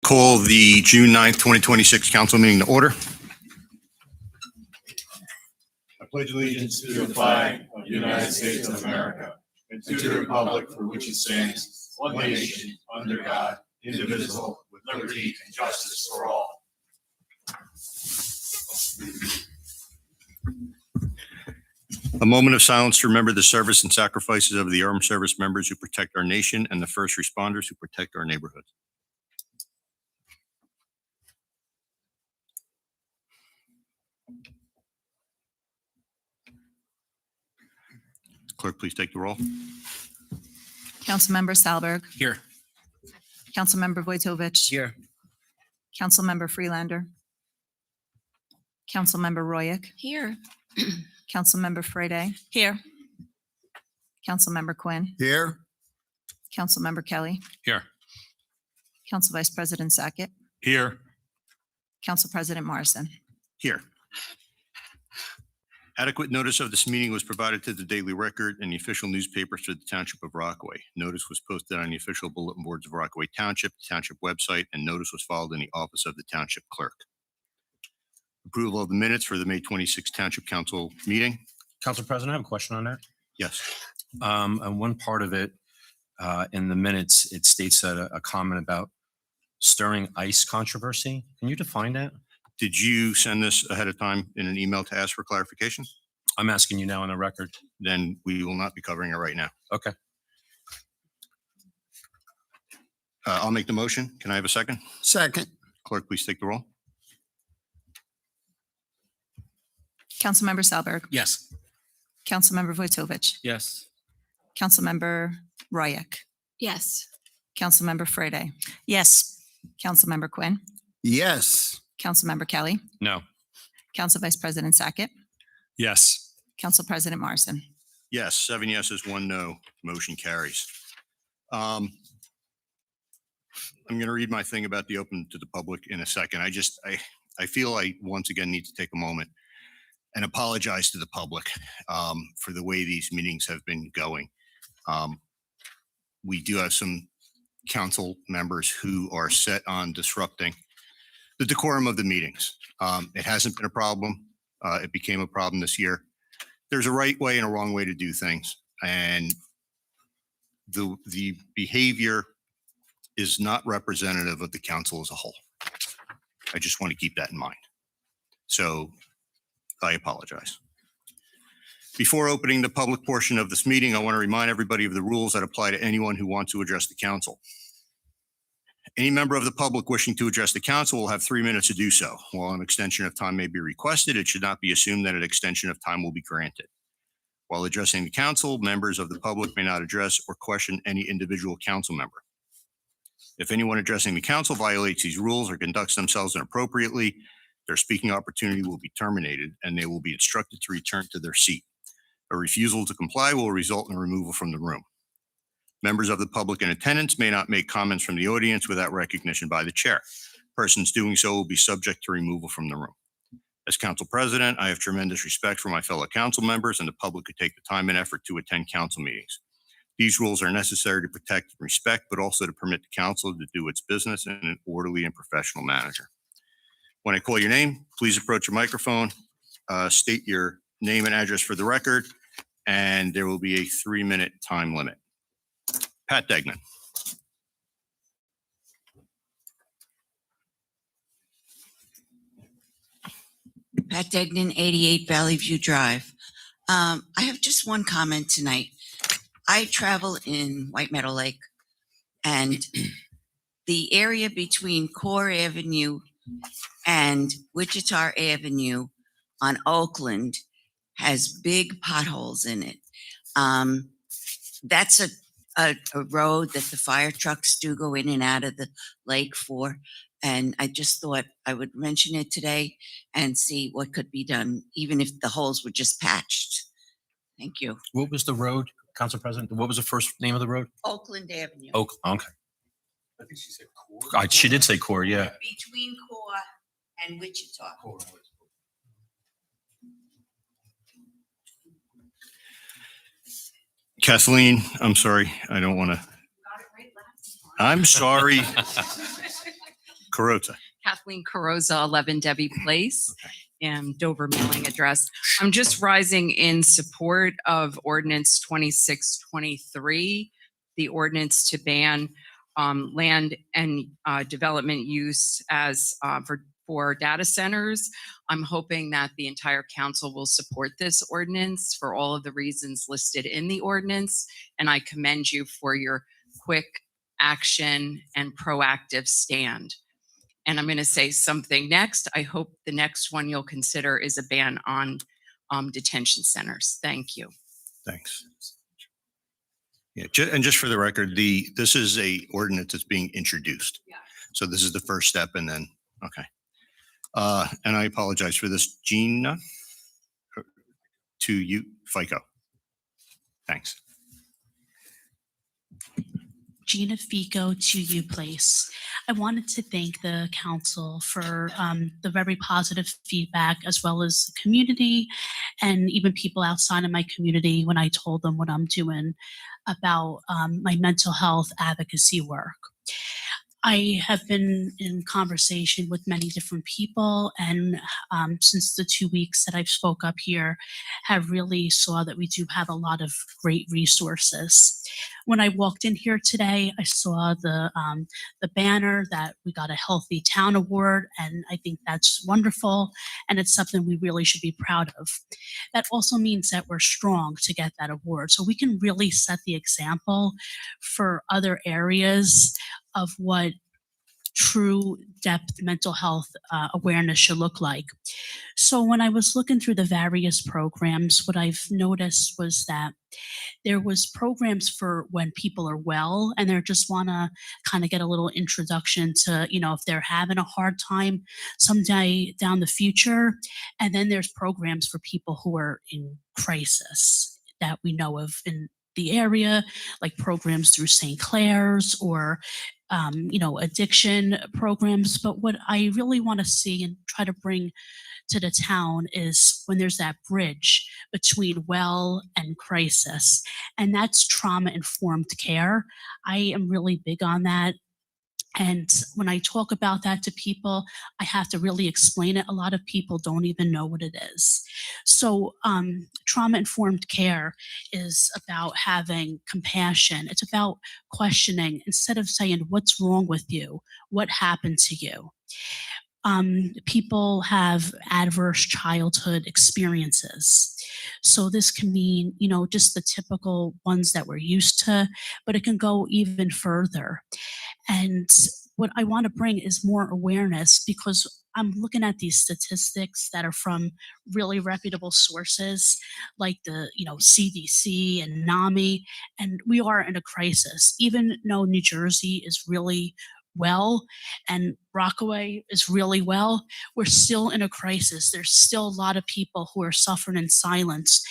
Call the June 9th, 2026 council meeting to order. I pledge Allegiance to the flag of the United States of America and to the republic for which it stands, one nation, under God, indivisible, with liberty and justice for all. A moment of silence to remember the service and sacrifices of the armed service members who protect our nation and the first responders who protect our neighborhoods. Clerk, please take the roll. Councilmember Salberg. Here. Councilmember Wojtovich. Here. Councilmember Freelander. Councilmember Royak. Here. Councilmember Friday. Here. Councilmember Quinn. Here. Councilmember Kelly. Here. Council Vice President Sackett. Here. Council President Morrison. Here. Adequate notice of this meeting was provided to the Daily Record and the official newspapers for the Township of Rockaway. Notice was posted on the official bulletin boards of Rockaway Township, the Township website, and notice was filed in the office of the Township Clerk. Approval of the minutes for the May 26th Township Council meeting. Council President, I have a question on that. Yes. And one part of it, in the minutes, it states that a comment about stirring ice controversy. Can you define that? Did you send this ahead of time in an email to ask for clarification? I'm asking you now on the record. Then we will not be covering it right now. Okay. I'll make the motion. Can I have a second? Second. Clerk, please take the roll. Councilmember Salberg. Yes. Councilmember Wojtovich. Yes. Councilmember Royak. Yes. Councilmember Friday. Yes. Councilmember Quinn. Yes. Councilmember Kelly. No. Council Vice President Sackett. Yes. Council President Morrison. Yes, 7 yeses, 1 no. Motion carries. I'm going to read my thing about the open to the public in a second. I feel I once again need to take a moment and apologize to the public for the way these meetings have been going. We do have some council members who are set on disrupting the decorum of the meetings. It hasn't been a problem. It became a problem this year. There's a right way and a wrong way to do things. And the behavior is not representative of the council as a whole. I just want to keep that in mind. So I apologize. Before opening the public portion of this meeting, I want to remind everybody of the rules that apply to anyone who wants to address the council. Any member of the public wishing to address the council will have 3 minutes to do so. While an extension of time may be requested, it should not be assumed that an extension of time will be granted. While addressing the council, members of the public may not address or question any individual council member. If anyone addressing the council violates these rules or conducts themselves inappropriately, their speaking opportunity will be terminated and they will be instructed to return to their seat. A refusal to comply will result in removal from the room. Members of the public in attendance may not make comments from the audience without recognition by the chair. Persons doing so will be subject to removal from the room. As council president, I have tremendous respect for my fellow council members and the public who take the time and effort to attend council meetings. These rules are necessary to protect and respect, but also to permit the council to do its business in an orderly and professional manner. When I call your name, please approach your microphone, state your name and address for the record, and there will be a 3-minute time limit. Pat Degnan. Pat Degnan, 88 Valley View Drive. I have just one comment tonight. I travel in White Meadow Lake, and the area between Core Avenue and Wichita Avenue on Oakland has big potholes in it. That's a road that the fire trucks do go in and out of the lake for. And I just thought I would mention it today and see what could be done, even if the holes were just patched. Thank you. What was the road? Council President? What was the first name of the road? Oakland Avenue. Oak, okay. I think she said core. She did say core, yeah. Between Core and Wichita. Kathleen, I'm sorry. I don't want to. I'm sorry. Carota. Kathleen Carosa, 11 Debbie Place, and Dover mailing address. I'm just rising in support of ordinance 2623, the ordinance to ban land and development use as for data centers. I'm hoping that the entire council will support this ordinance for all of the reasons listed in the ordinance, and I commend you for your quick action and proactive stand. And I'm going to say something next. I hope the next one you'll consider is a ban on detention centers. Thank you. Thanks. Yeah, and just for the record, this is a ordinance that's being introduced. Yeah. So this is the first step, and then, okay. And I apologize for this, Gina, to you, FICO. Thanks. Gina Fico to you, place. I wanted to thank the council for the very positive feedback, as well as the community and even people outside of my community when I told them what I'm doing about my mental health advocacy work. I have been in conversation with many different people, and since the 2 weeks that I've spoke up here, have really saw that we do have a lot of great resources. When I walked in here today, I saw the banner that we got a Healthy Town Award, and I think that's wonderful, and it's something we really should be proud of. That also means that we're strong to get that award, so we can really set the example for other areas of what true depth mental health awareness should look like. So when I was looking through the various programs, what I've noticed was that there was programs for when people are well and they just want to kind of get a little introduction to, if they're having a hard time someday down the future. And then there's programs for people who are in crisis that we know of in the area, like programs through St. Clair's or addiction programs. But what I really want to see and try to bring to the town is when there's that bridge between well and crisis, and that's trauma-informed care. I am really big on that. And when I talk about that to people, I have to really explain it. A lot of people don't even know what it is. So trauma-informed care is about having compassion. It's about questioning instead of saying, what's wrong with you? What happened to you? People have adverse childhood experiences. So this can mean, just the typical ones that we're used to, but it can go even further. And what I want to bring is more awareness, because I'm looking at these statistics that are from really reputable sources like the, CDC and NAMI, and we are in a crisis. Even though New Jersey is really well and Rockaway is really well, we're still in a crisis. There's still a lot of people who are suffering in silence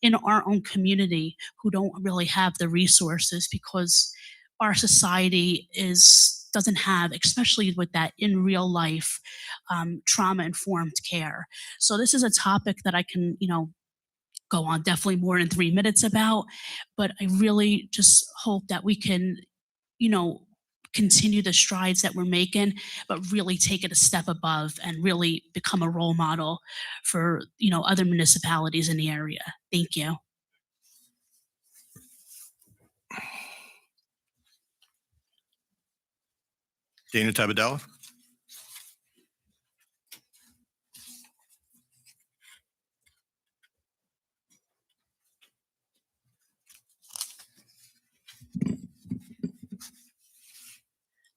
in our own community who don't really have the resources because our society doesn't have, especially with that in real life trauma-informed care. So this is a topic that I can, go on definitely more than 3 minutes about, but I really just hope that we can, continue the strides that we're making, but really take it a step above and really become a role model for, other municipalities in the area. Thank you. Dana Tabadella.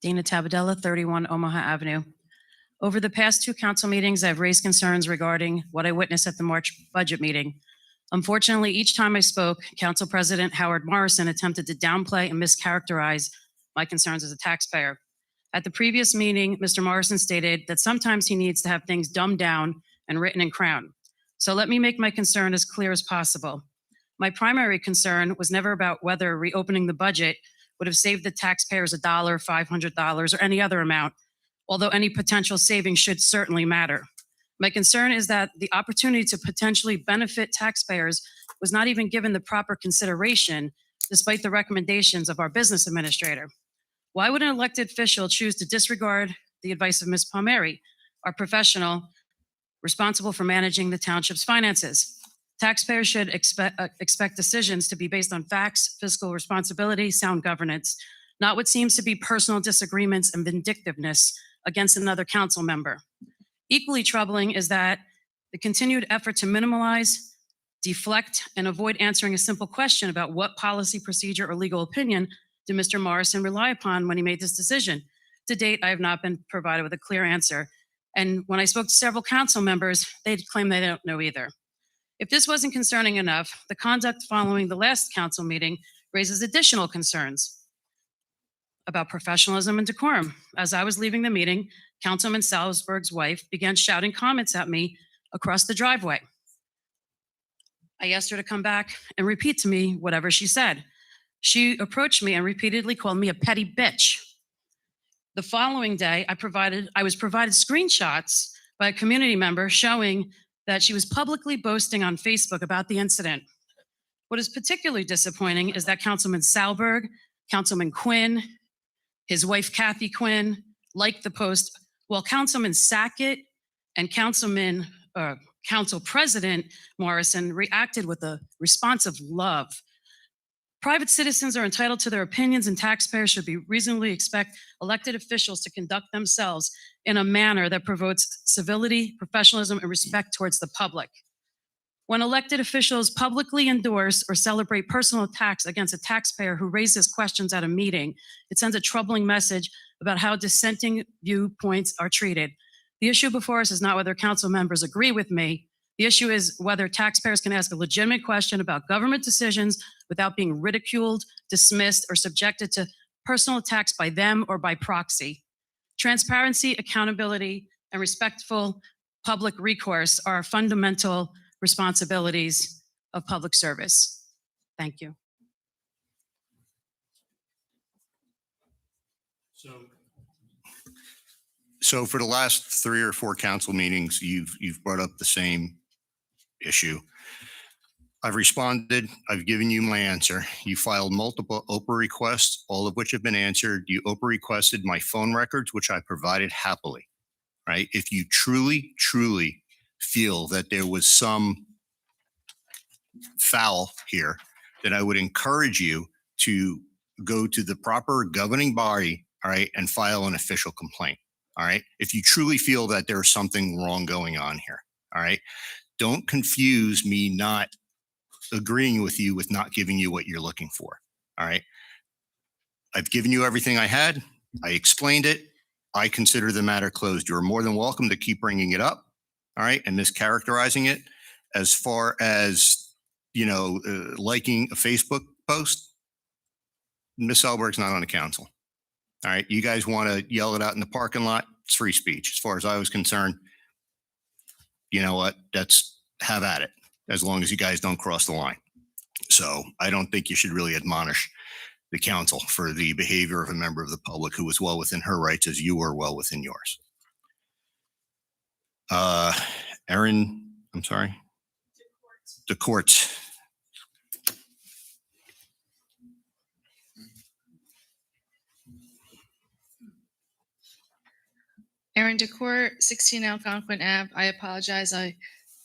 Dana Tabadella, 31 Omaha Avenue. Over the past 2 council meetings, I've raised concerns regarding what I witnessed at the March budget meeting. Unfortunately, each time I spoke, Council President Howard Morrison attempted to downplay and mischaracterize my concerns as a taxpayer. At the previous meeting, Mr. Morrison stated that sometimes he needs to have things dumbed down and written in crayon. So let me make my concern as clear as possible. My primary concern was never about whether reopening the budget would have saved the taxpayers $1, $500, or any other amount, although any potential savings should certainly matter. My concern is that the opportunity to potentially benefit taxpayers was not even given the proper consideration, despite the recommendations of our business administrator. Why would an elected official choose to disregard the advice of Ms. Palmieri, our professional responsible for managing the township's finances? Taxpayers should expect decisions to be based on facts, fiscal responsibility, sound governance, not what seems to be personal disagreements and vindictiveness against another council member. Equally troubling is that the continued effort to minimize, deflect, and avoid answering a simple question about what policy, procedure, or legal opinion did Mr. Morrison rely upon when he made this decision. To date, I have not been provided with a clear answer. And when I spoke to several council members, they claim they don't know either. If this wasn't concerning enough, the conduct following the last council meeting raises additional concerns about professionalism and decorum. As I was leaving the meeting, Councilman Salzberg's wife began shouting comments at me across the driveway. I asked her to come back and repeat to me whatever she said. She approached me and repeatedly called me a petty bitch. The following day, I was provided screenshots by a community member showing that she was publicly boasting on Facebook about the incident. What is particularly disappointing is that Councilman Salberg, Councilman Quinn, his wife Kathy Quinn liked the post, while Councilman Sackett and Council President Morrison reacted with a response of love. Private citizens are entitled to their opinions, and taxpayers should be reasonably expect elected officials to conduct themselves in a manner that promotes civility, professionalism, and respect towards the public. When elected officials publicly endorse or celebrate personal attacks against a taxpayer who raises questions at a meeting, it sends a troubling message about how dissenting viewpoints are treated. The issue before us is not whether council members agree with me. The issue is whether taxpayers can ask a legitimate question about government decisions without being ridiculed, dismissed, or subjected to personal attacks by them or by proxy. Transparency, accountability, and respectful public recourse are fundamental responsibilities of public service. Thank you. So for the last 3 or 4 council meetings, you've brought up the same issue. I've responded. I've given you my answer. You filed multiple OPA requests, all of which have been answered. You OPA requested my phone records, which I provided happily, right? If you truly, truly feel that there was some foul here, then I would encourage you to go to the proper governing body, all right, and file an official complaint, all right? If you truly feel that there's something wrong going on here, all right? Don't confuse me not agreeing with you with not giving you what you're looking for, all right? I've given you everything I had. I explained it. I consider the matter closed. You're more than welcome to keep bringing it up, all right, and mischaracterizing it. As far as, liking a Facebook post, Ms. Salberg's not on the council, all right? You guys want to yell it out in the parking lot, it's free speech. As far as I was concerned, you know what, have at it, as long as you guys don't cross the line. So I don't think you should really admonish the council for the behavior of a member of the public who was well within her rights as you were well within yours. Erin, I'm sorry. The courts. Erin DeCourt, 16 Algonquin Ave. I apologize. I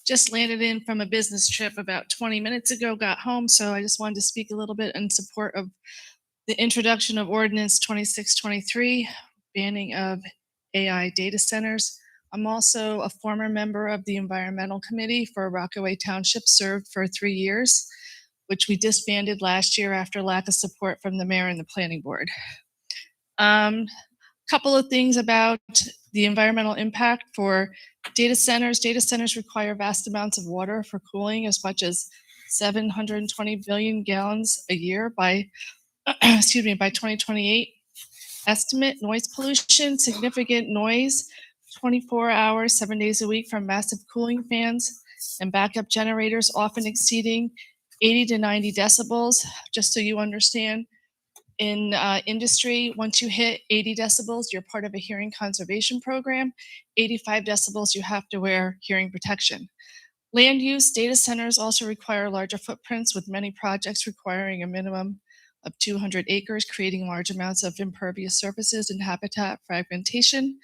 just landed in from a business trip about 20 minutes ago, got home, so I just wanted to speak a little bit in support of the introduction of Ordinance 2623, banning of AI data centers. I'm also a former member of the Environmental Committee for Rockaway Township, served for 3 years, which we disbanded last year after lack of support from the mayor and the planning board. Couple of things about the environmental impact for data centers. Data centers require vast amounts of water for cooling, as much as 720 billion gallons a year by, by 2028. Estimate noise pollution, significant noise, 24 hours, 7 days a week from massive cooling fans and backup generators, often exceeding 80 to 90 decibels, just so you understand. In industry, once you hit 80 decibels, you're part of a hearing conservation program. 85 decibels, you have to wear hearing protection. Land use, data centers also require larger footprints, with many projects requiring a minimum of 200 acres, creating large amounts of impervious surfaces and habitat fragmentation.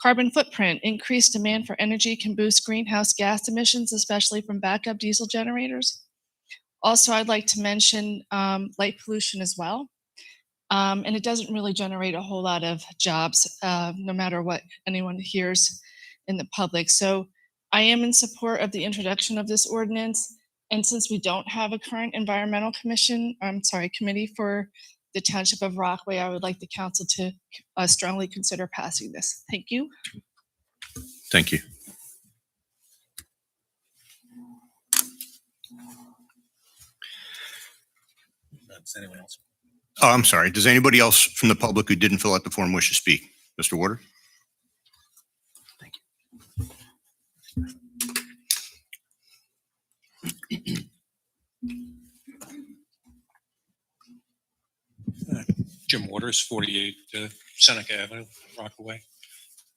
Carbon footprint, increased demand for energy can boost greenhouse gas emissions, especially from backup diesel generators. Also, I'd like to mention light pollution as well. And it doesn't really generate a whole lot of jobs, no matter what anyone hears in the public. So I am in support of the introduction of this ordinance. And since we don't have a current environmental committee for the Township of Rockaway, I would like the council to strongly consider passing this. Thank you. Thank you. Does anyone else? Oh, I'm sorry. Does anybody else from the public who didn't fill out the form wish to speak? Mr. Warder? Jim Waters, 48 Seneca Avenue, Rockaway.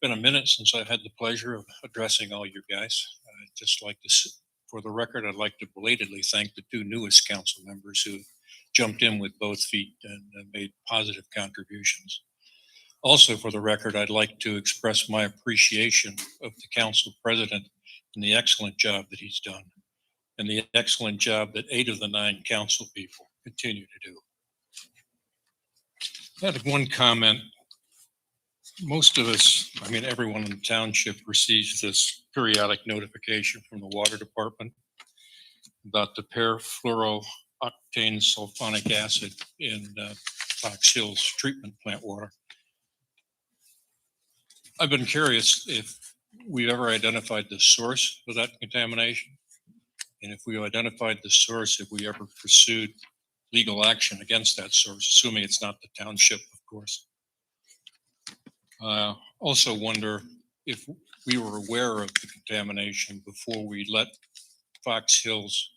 Been a minute since I've had the pleasure of addressing all you guys. I'd just like to, for the record, I'd like to belatedly thank the two newest council members who jumped in with both feet and made positive contributions. Also, for the record, I'd like to express my appreciation of the council president and the excellent job that he's done, and the excellent job that 8 of the 9 council people continue to do. I had one comment. Most of us, I mean, everyone in the township receives this periodic notification from the water department about the perfluorooctane sulfonic acid in Fox Hills treatment plant water. I've been curious if we've ever identified the source of that contamination. And if we identified the source, if we ever pursued legal action against that source, assuming it's not the township, of course. Also wonder if we were aware of the contamination before we let Fox Hills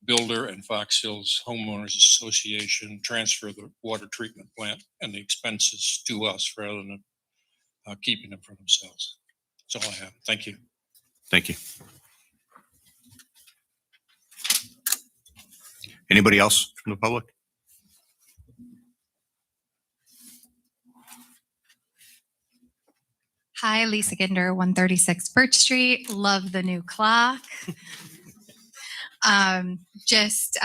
Builder and Fox Hills Homeowners Association transfer the water treatment plant and the expenses to us rather than keeping them for themselves. That's all I have. Thank you. Thank you. Anybody else from the public? Hi, Lisa Ginder, 136 Birch Street. Love the new clock. Just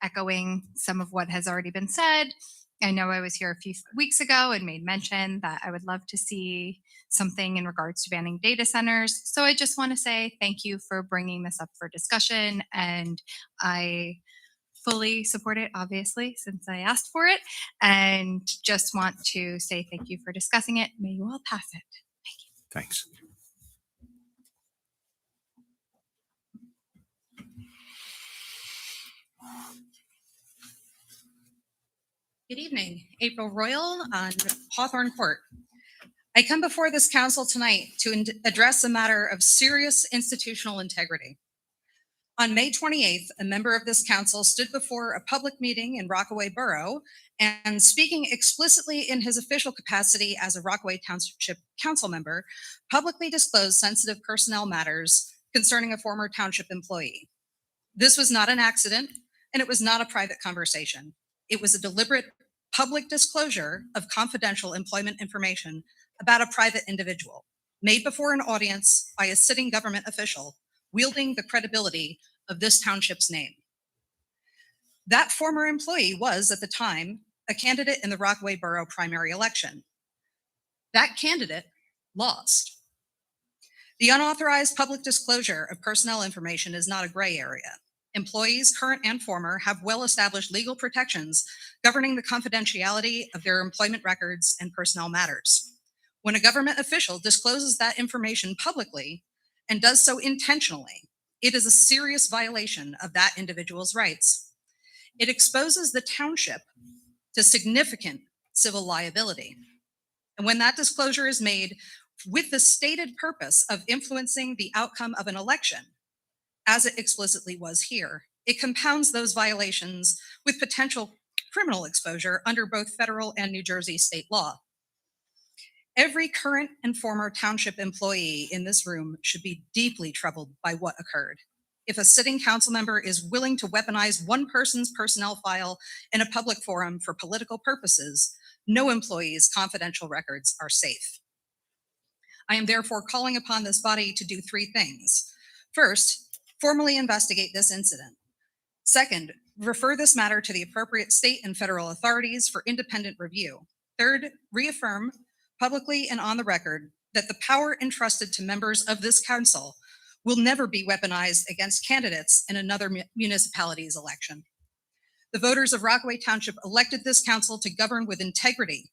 echoing some of what has already been said. I know I was here a few weeks ago and made mention that I would love to see something in regards to banning data centers. So I just want to say thank you for bringing this up for discussion, and I fully support it, obviously, since I asked for it, and just want to say thank you for discussing it. May you all pass it. Thank you. Thanks. Good evening, April Royal on Hawthorne Court. I come before this council tonight to address a matter of serious institutional integrity. On May 28th, a member of this council stood before a public meeting in Rockaway Borough and, speaking explicitly in his official capacity as a Rockaway Township council member, publicly disclosed sensitive personnel matters concerning a former township employee. This was not an accident, and it was not a private conversation. It was a deliberate public disclosure of confidential employment information about a private individual made before an audience by a sitting government official wielding the credibility of this township's name. That former employee was, at the time, a candidate in the Rockaway Borough primary election. That candidate lost. The unauthorized public disclosure of personnel information is not a gray area. Employees, current and former, have well-established legal protections governing the confidentiality of their employment records and personnel matters. When a government official discloses that information publicly and does so intentionally, it is a serious violation of that individual's rights. It exposes the township to significant civil liability. And when that disclosure is made with the stated purpose of influencing the outcome of an election, as it explicitly was here. It compounds those violations with potential criminal exposure under both federal and New Jersey state law. Every current and former township employee in this room should be deeply troubled by what occurred. If a sitting council member is willing to weaponize one person's personnel file in a public forum for political purposes, no employee's confidential records are safe. I am therefore calling upon this body to do three things. First, formally investigate this incident. Second, refer this matter to the appropriate state and federal authorities for independent review. Third, reaffirm publicly and on the record that the power entrusted to members of this council will never be weaponized against candidates in another municipality's election. The voters of Rockaway Township elected this council to govern with integrity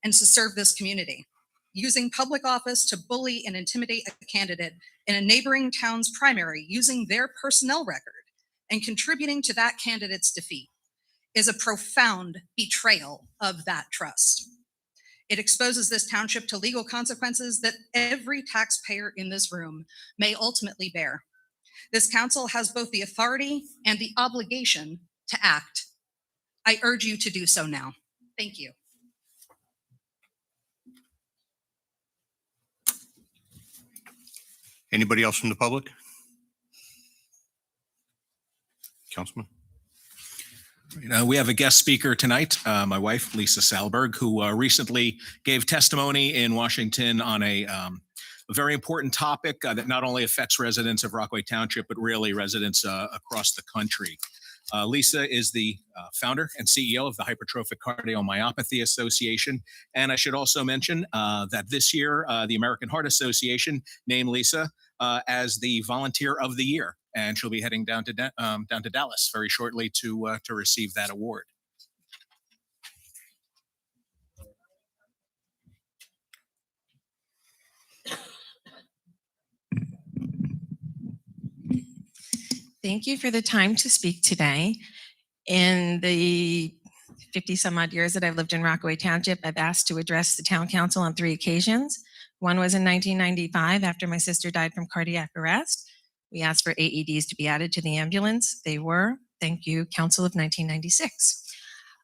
and to serve this community. Using public office to bully and intimidate a candidate in a neighboring town's primary using their personnel record and contributing to that candidate's defeat is a profound betrayal of that trust. It exposes this township to legal consequences that every taxpayer in this room may ultimately bear. This council has both the authority and the obligation to act. I urge you to do so now. Thank you. Anybody else from the public? Councilman? We have a guest speaker tonight, my wife, Lisa Salberg, who recently gave testimony in Washington on a very important topic that not only affects residents of Rockaway Township, but really residents across the country. Lisa is the founder and CEO of the Hypertrophic Cardiomyopathy Association. And I should also mention that this year, the American Heart Association named Lisa as the Volunteer of the Year. And she'll be heading down to Dallas very shortly to receive that award. Thank you for the time to speak today. In the 50 some odd years that I've lived in Rockaway Township, I've asked to address the town council on 3 occasions. One was in 1995 after my sister died from cardiac arrest. We asked for AEDs to be added to the ambulance. They were. Thank you, Council of 1996.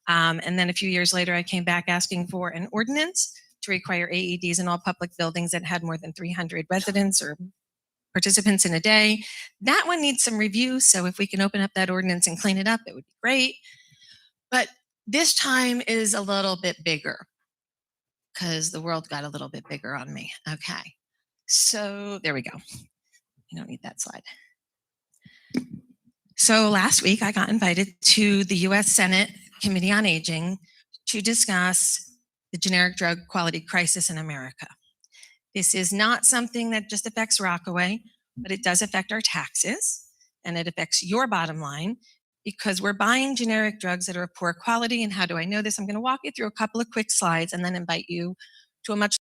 And then a few years later, I came back asking for an ordinance to require AEDs in all public buildings that had more than 300 residents or participants in a day. That one needs some review. So if we can open up that ordinance and clean it up, it would be great. But this time is a little bit bigger because the world got a little bit bigger on me. Okay. So there we go. You don't need that slide. So last week I got invited to the U.S. Senate Committee on Aging to discuss the generic drug quality crisis in America. This is not something that just affects Rockaway, but it does affect our taxes and it affects your bottom line because we're buying generic drugs that are of poor quality. And how do I know this? I'm going to walk you through a couple of quick slides and then invite you to a much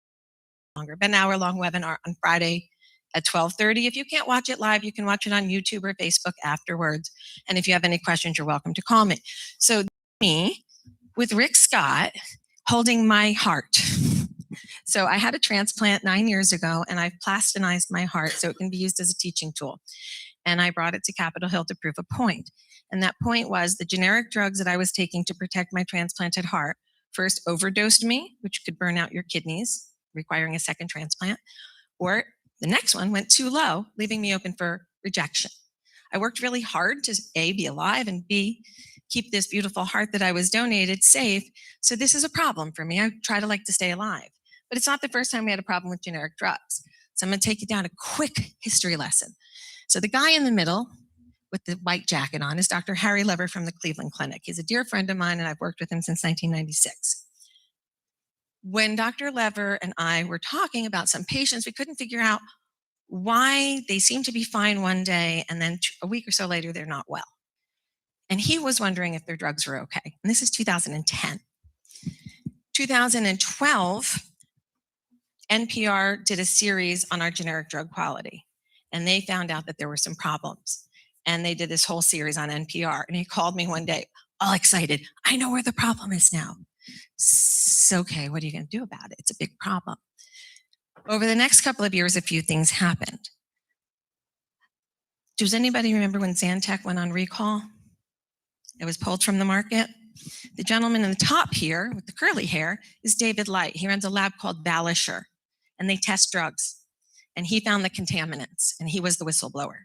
longer, about an hour-long webinar on Friday at 12:30. If you can't watch it live, you can watch it on YouTube or Facebook afterwards. And if you have any questions, you're welcome to call me. So me with Rick Scott holding my heart. So I had a transplant 9 years ago and I've plastinized my heart so it can be used as a teaching tool. And I brought it to Capitol Hill to prove a point. And that point was the generic drugs that I was taking to protect my transplanted heart first overdosed me, which could burn out your kidneys, requiring a second transplant, or the next one went too low, leaving me open for rejection. I worked really hard to A, be alive, and B, keep this beautiful heart that I was donated safe. So this is a problem for me. I try to like to stay alive. But it's not the first time we had a problem with generic drugs. So I'm going to take you down a quick history lesson. So the guy in the middle with the white jacket on is Dr. Harry Lever from the Cleveland Clinic. He's a dear friend of mine, and I've worked with him since 1996. When Dr. Lever and I were talking about some patients, we couldn't figure out why they seem to be fine one day and then a week or so later, they're not well. And he was wondering if their drugs were okay. And this is 2010. 2012, NPR did a series on our generic drug quality, and they found out that there were some problems. And they did this whole series on NPR. And he called me one day, all excited. I know where the problem is now. So, okay, what are you going to do about it? It's a big problem. Over the next couple of years, a few things happened. Does anybody remember when Zantac went on recall? It was pulled from the market. The gentleman in the top here with the curly hair is David Light. He runs a lab called Balisher, and they test drugs. And he found the contaminants, and he was the whistleblower.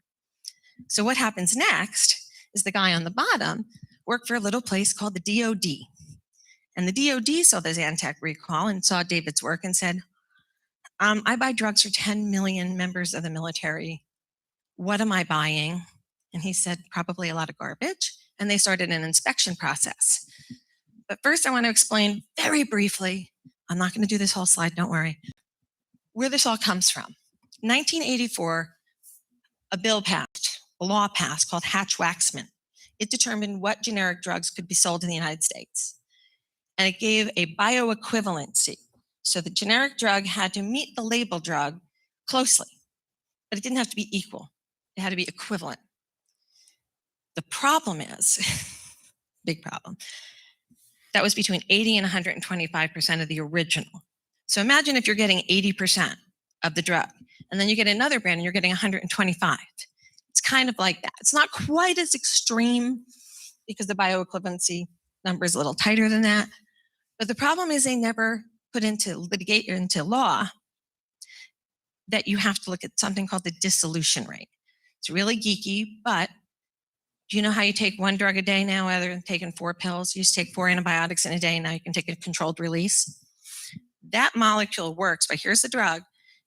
So what happens next is the guy on the bottom worked for a little place called the DOD. And the DOD saw the Zantac recall and saw David's work and said, I buy drugs for 10 million members of the military. What am I buying? And he said, probably a lot of garbage. And they started an inspection process. But first I want to explain very briefly, I'm not going to do this whole slide, don't worry, where this all comes from. 1984, a bill passed, a law passed called Hatch-Waxman. It determined what generic drugs could be sold in the United States. And it gave a bioequivalency. So the generic drug had to meet the label drug closely, but it didn't have to be equal. It had to be equivalent. The problem is, big problem, that was between 80 and 125% of the original. So imagine if you're getting 80% of the drug, and then you get another brand and you're getting 125. It's kind of like that. It's not quite as extreme because the bioequivalency number is a little tighter than that. But the problem is they never put into law that you have to look at something called the dissolution rate. It's really geeky, but do you know how you take one drug a day now rather than taking 4 pills? You used to take 4 antibiotics in a day, now you can take a controlled release. That molecule works, but here's the drug,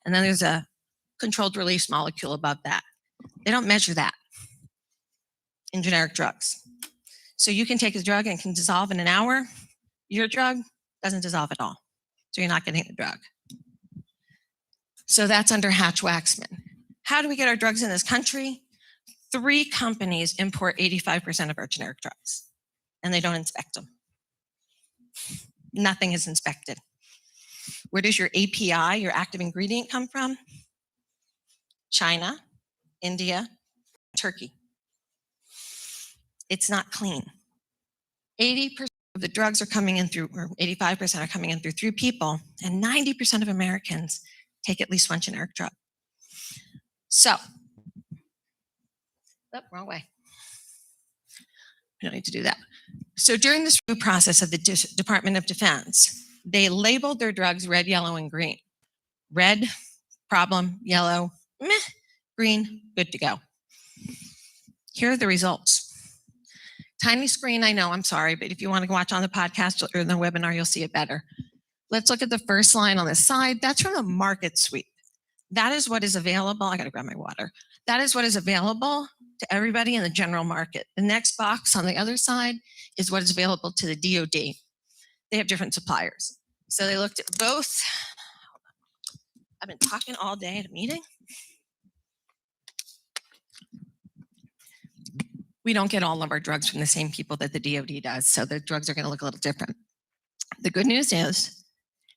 and then there's a controlled release molecule above that. They don't measure that in generic drugs. So you can take a drug and it can dissolve in an hour. Your drug doesn't dissolve at all. So you're not getting the drug. So that's under Hatch-Waxman. How do we get our drugs in this country? 3 companies import 85% of our generic drugs, and they don't inspect them. Nothing is inspected. Where does your API, your active ingredient, come from? China, India, Turkey. It's not clean. 80% of the drugs are coming in through, or 85% are coming in through 3 people, and 90% of Americans take at least one generic drug. So, wrong way. We don't need to do that. So during this review process of the Department of Defense, they labeled their drugs red, yellow, and green. Red, problem, yellow, meh, green, good to go. Here are the results. Tiny screen, I know, I'm sorry, but if you want to watch on the podcast or the webinar, you'll see it better. Let's look at the first line on the side. That's from the market sweep. That is what is available. I got to grab my water. That is what is available to everybody in the general market. The next box on the other side is what is available to the DOD. They have different suppliers. So they looked at both. I've been talking all day at a meeting. We don't get all of our drugs from the same people that the DOD does, so the drugs are going to look a little different. The good news is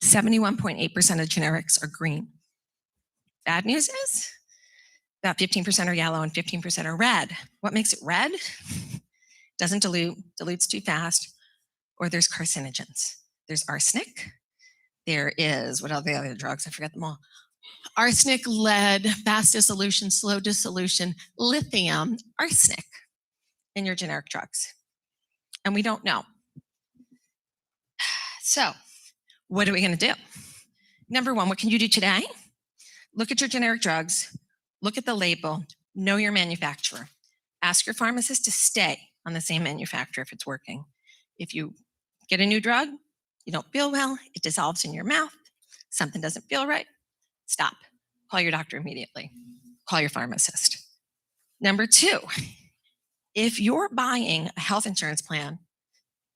71.8% of generics are green. Bad news is about 15% are yellow and 15% are red. What makes it red? Doesn't dilute, dilutes too fast, or there's carcinogens. There's arsenic. There is, what are the other drugs? I forget them all. Arsenic, lead, fast dissolution, slow dissolution, lithium, arsenic in your generic drugs. And we don't know. So what are we going to do? Number one, what can you do today? Look at your generic drugs, look at the label, know your manufacturer. Ask your pharmacist to stay on the same manufacturer if it's working. If you get a new drug, you don't feel well, it dissolves in your mouth, something doesn't feel right, stop. Call your doctor immediately. Call your pharmacist. Number two, if you're buying a health insurance plan,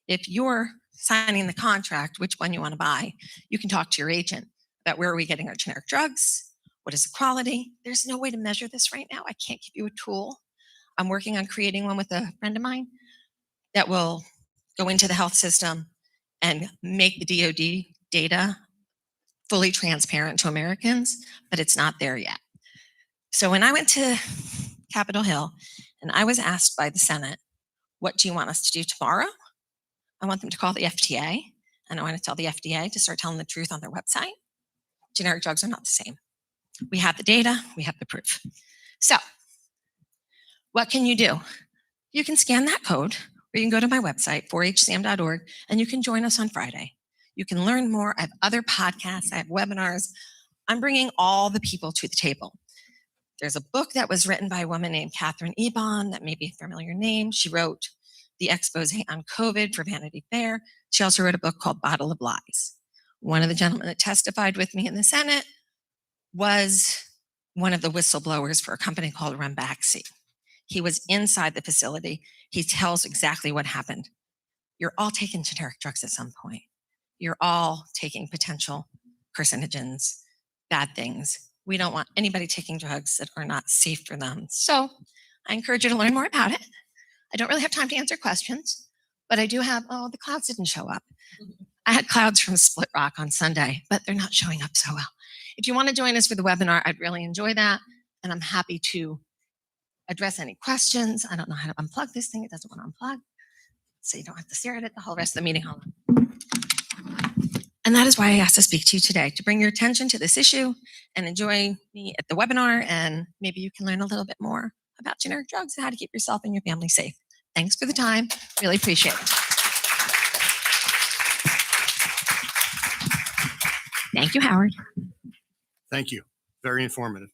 if you're signing the contract, which one you want to buy, you can talk to your agent about where are we getting our generic drugs, what is the quality. There's no way to measure this right now. I can't give you a tool. I'm working on creating one with a friend of mine that will go into the health system and make the DOD data fully transparent to Americans, but it's not there yet. So when I went to Capitol Hill and I was asked by the Senate, what do you want us to do tomorrow? I want them to call the FDA, and I want to tell the FDA to start telling the truth on their website. Generic drugs are not the same. We have the data, we have the proof. So What can you do? You can scan that code, or you can go to my website, 4hsam.org, and you can join us on Friday. You can learn more. I have other podcasts. I have webinars. I'm bringing all the people to the table. There's a book that was written by a woman named Catherine Ebon that may be a familiar name. She wrote the expose on COVID for Vanity Fair. She also wrote a book called Bottle of Lies. One of the gentlemen that testified with me in the Senate was one of the whistleblowers for a company called Ranbaxy. He was inside the facility. He tells exactly what happened. You're all taking generic drugs at some point. You're all taking potential carcinogens, bad things. We don't want anybody taking drugs that are not safe for them. So I encourage you to learn more about it. I don't really have time to answer questions, but I do have, oh, the clouds didn't show up. I had clouds from Split Rock on Sunday, but they're not showing up so well. If you want to join us for the webinar, I'd really enjoy that. And I'm happy to address any questions. I don't know how to unplug this thing. It doesn't want to unplug. So you don't have to stare at it the whole rest of the meeting. Hold on. And that is why I asked to speak to you today, to bring your attention to this issue and enjoy me at the webinar. And maybe you can learn a little bit more about generic drugs and how to keep yourself and your family safe. Thanks for the time. Really appreciate it. Thank you, Howard. Thank you. Very informative.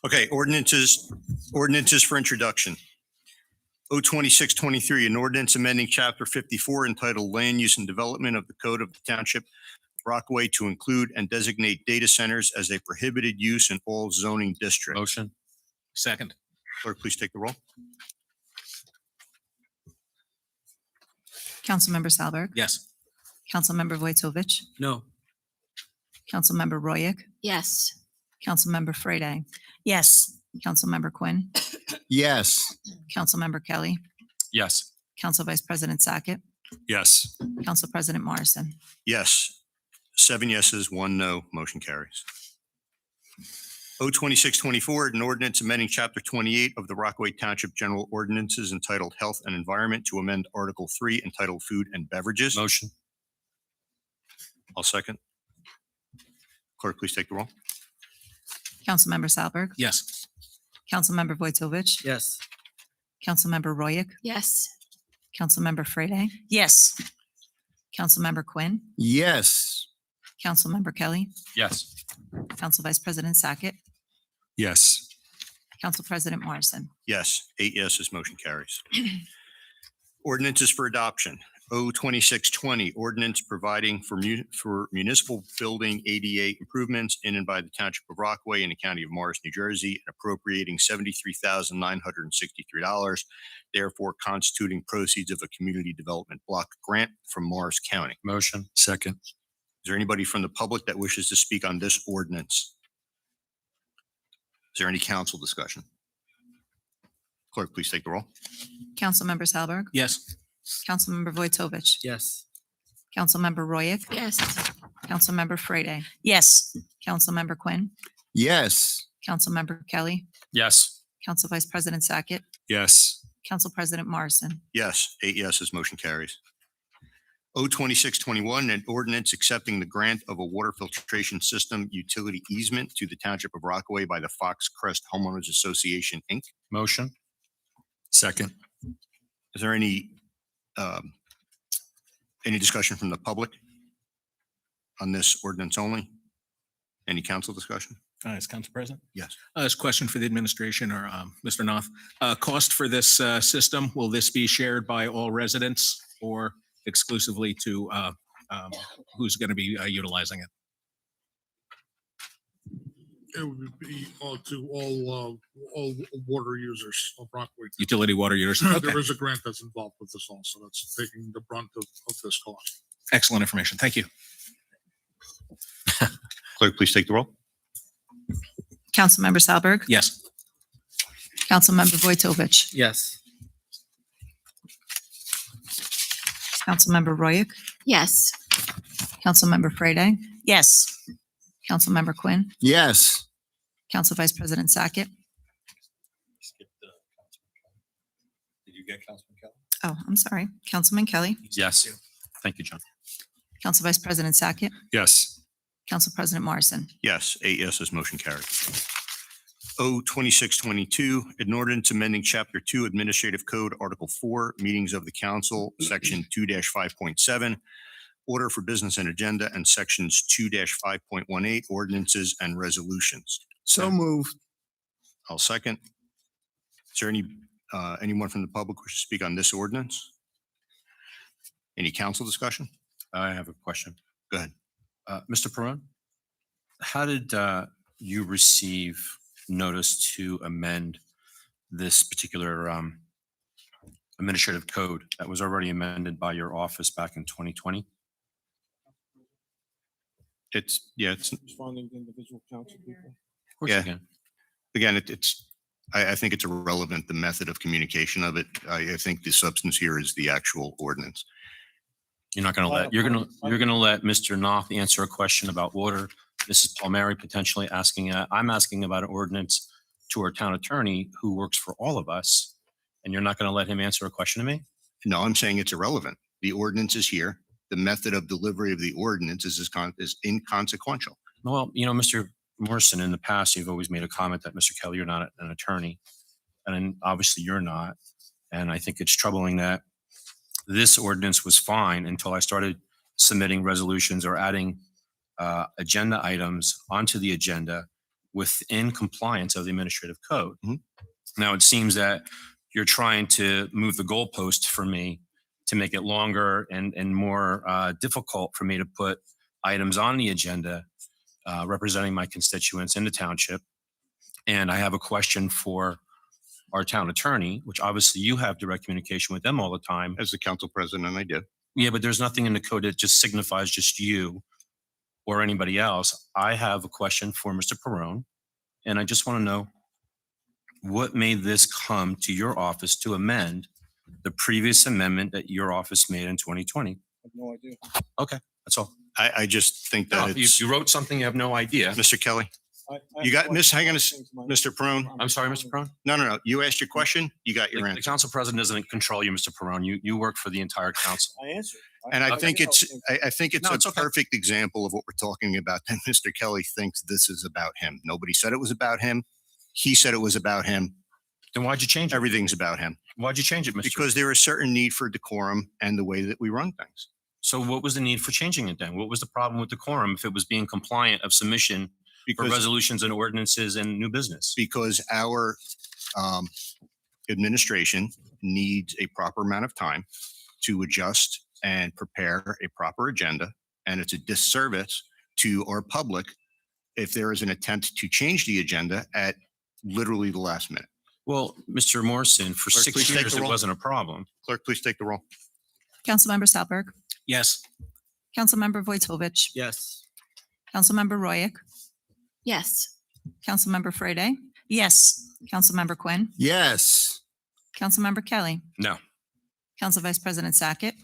Okay, ordinances for introduction. 02623, an ordinance amending Chapter 54 entitled Land Use and Development of the Code of the Township of Rockaway to include and designate data centers as a prohibited use in all zoning districts. Motion. Second. Clerk, please take the roll. Councilmember Salberg, Yes. Councilmember Vojtovich, No. Councilmember Royak, Yes. Councilmember Frede, Yes. Councilmember Quinn, Yes. Councilmember Kelly, Yes. Council Vice President Sackett, Yes. Council President Morrison. Yes. 7 yeses, 1 no, motion carries. 02624, an ordinance amending Chapter 28 of the Rockaway Township General Ordinances entitled Health and Environment to amend Article 3 entitled Food and Beverages. Motion. I'll second. Clerk, please take the roll. Councilmember Salberg, Yes. Councilmember Vojtovich, Yes. Councilmember Royak, Yes. Councilmember Frede, Yes. Councilmember Quinn, Yes. Councilmember Kelly, Yes. Council Vice President Sackett, Yes. Council President Morrison. Yes. 8 yeses, motion carries. Ordinances for adoption. 02620, ordinance providing for municipal building ADA improvements in and by the Township of Rockaway in the County of Morris, New Jersey, and appropriating $73,963, therefore constituting proceeds of a community development block grant from Morris County. Motion. Second. Is there anybody from the public that wishes to speak on this ordinance? Is there any council discussion? Clerk, please take the roll. Councilmember Salberg, Yes. Councilmember Vojtovich, Yes. Councilmember Royak, Yes. Councilmember Frede, Yes. Councilmember Quinn, Yes. Councilmember Kelly, Yes. Council Vice President Sackett, Yes. Council President Morrison. Yes. 8 yeses, motion carries. 02621, an ordinance accepting the grant of a water filtration system utility easement to the Township of Rockaway by the Fox Crest Homeowners Association, Inc. Motion. Second. Is there any discussion from the public on this ordinance only? Any council discussion? As Council President? Yes. This question for the administration or Mr. Noth. Cost for this system, will this be shared by all residents or exclusively to who's going to be utilizing it? It would be to all water users of Rockaway. Utility water users? Okay. There is a grant that's involved with this also, that's taking the brunt of this cost. Excellent information. Thank you. Clerk, please take the roll. Councilmember Salberg, Yes. Councilmember Vojtovich, Yes. Councilmember Royak, Yes. Councilmember Frede, Yes. Councilmember Quinn, Yes. Council Vice President Sackett. Did you get Councilman Kelly? Oh, I'm sorry. Councilman Kelly, Yes. Thank you, John. Council Vice President Sackett, Yes. Council President Morrison. Yes, 8 yeses, motion carried. O 2622, an ordinance amending Chapter 2 Administrative Code, Article 4, Meetings of the Council, Section 2-5.7, Order for Business and Agenda, and Sections 2-5.18, Ordinances and Resolutions. So moved. I'll second. Is there anyone from the public who should speak on this ordinance? Any council discussion? I have a question. Go ahead. Mr. Perron, how did you receive notice to amend this particular administrative code that was already amended by your office back in 2020? It's Responding to individual council people. Of course Yeah. you can. again, I think it's irrelevant, the method of communication of it. I think the substance here is the actual ordinance. You're not going to let, you're going to let Mr. Knopf answer a question about order. Mrs. Palmieri potentially asking, I'm asking about an ordinance to our town attorney who works for all of us. And you're not going to let him answer a question to me? No, I'm saying it's irrelevant. The ordinance is here. The method of delivery of the ordinance is inconsequential. Well, you know, Mr. Morrison, in the past, you've always made a comment that, Mr. Kelly, you're not an attorney. And obviously you're not. And I think it's troubling that this ordinance was fine until I started submitting resolutions or adding agenda items onto the agenda within compliance of the administrative code. Mhm. Now, it seems that you're trying to move the goalpost for me to make it longer and more difficult for me to put items on the agenda representing my constituents in the township. And I have a question for our town attorney, which obviously you have direct communication with them all the time. As the council president, I do. Yeah, but there's nothing in the code that just signifies just you or anybody else. I have a question for Mr. Perron, and I just want to know what made this come to your office to amend the previous amendment that your office made in 2020? I have no idea. Okay, that's all. I just think No, that you, it's, you wrote something you have no idea. Mr. Kelly, I you got, have Miss, hang on, questions, Mike. Mr. Perron. I'm sorry, Mr. Perron. No. You asked your question. You got your The answer. council president doesn't control you, Mr. Perron. You work for the entire council. I answered. And I I think know it's, things. I think it's No, a it's okay. perfect example of what we're talking about. And Mr. Kelly thinks this is about him. Nobody said it was about him. He said it was about him. Then why'd you change it? Everything's about him Why'd you change it, Mr.? because there is certain need for decorum and the way that we run things. So what was the need for changing it then? What was the problem with the quorum if it was being compliant of submission for Because, resolutions and ordinances and new business? because our administration needs a proper amount of time to adjust and prepare a proper agenda. And it's a disservice to our public if there is an attempt to change the agenda at literally the last minute. Well, Mr. Morrison, for Clerk, 6 please take years, the it roll. wasn't a problem. Clerk, please take the roll. Councilmember Salberg, Yes. Councilmember Vojtovich, Yes. Councilmember Royak, Yes. Councilmember Frede, Yes. Councilmember Quinn, Yes. Councilmember Kelly, No. Council Vice President Sackett,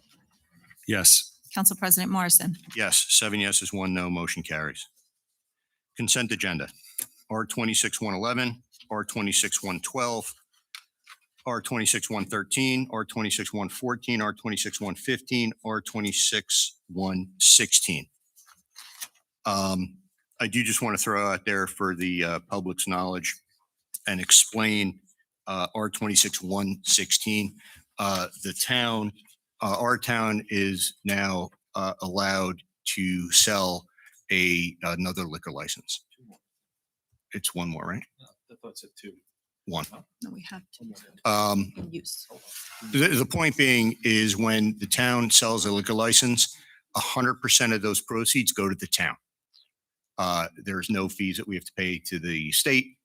Yes. Council President Morrison. Yes, 7 yeses, 1 no, motion carries. Consent agenda, R 26-111, R 26-112, R 26-113, R 26-114, R 26-115, R 26-116. I do just want to throw out there for the public's knowledge and explain R 26-116. The town, our town is now allowed to sell another liquor license. It's one more, right? I thought it too. One. No, we have use. The point being is when the town sells a liquor license, 100% of those proceeds go to the town. There's no fees that we have to pay to the state.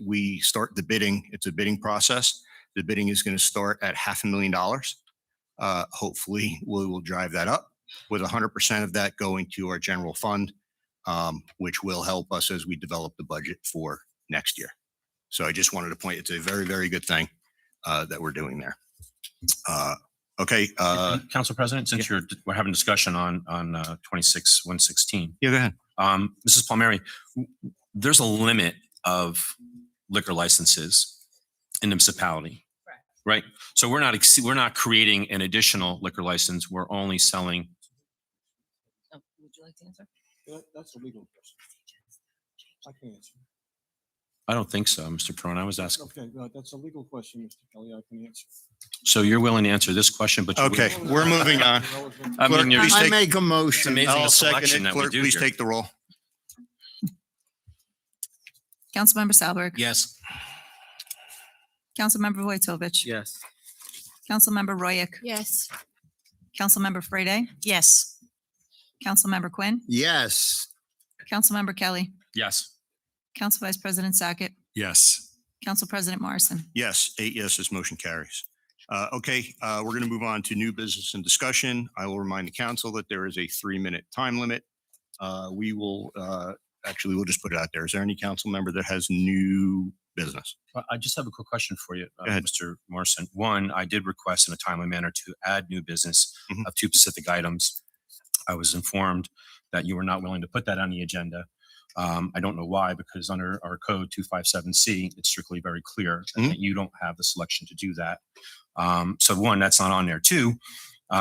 We start the bidding. It's a bidding process. The bidding is going to start at $500,000. Hopefully we will drive that up with 100% of that going to our general fund, which will help us as we develop the budget for next year. So I just wanted to point, it's a very, very good thing that we're doing there. Okay. Council President, since we're having discussion on 26-116. Yeah, go ahead. Mrs. Palmieri, there's a limit of liquor licenses in the municipality, right? So we're not creating an additional liquor license. We're only selling. Would you like to answer? That's a legal question. I can answer. I don't think so, Mr. Peron. I was asking. Okay, that's a legal question, Mr. Kelly. I can answer. So you're willing to answer this question, but. Okay, we're moving on. I mean, Clerk, you're- please I take- make a It's motion. amazing the I'll second selection it. that we Clerk, do please here. take the roll. Councilmember Salberg. Yes. Councilmember Vojtovich. Yes. Councilmember Royak. Yes. Councilmember Frede. Yes. Councilmember Quinn. Yes. Councilmember Kelly. Yes. Council Vice President Sackett. Yes. Council President Morrison. Yes, 8 yeses, motion carries. Okay, we're going to move on to new business and discussion. I will remind the council that there is a 3-minute time limit. We will, actually, we'll just put it out there. Is there any council member that has new business? I just have a quick question for you, Go ahead. Mr. Morrison. One, I did request in a timely manner to add new business Mhm. of 2 specific items. I was informed that you were not willing to put that on the agenda. I don't know why, because under our code 257C, it's strictly very clear that you don't have the selection to do that. So one, that's not on there. Two,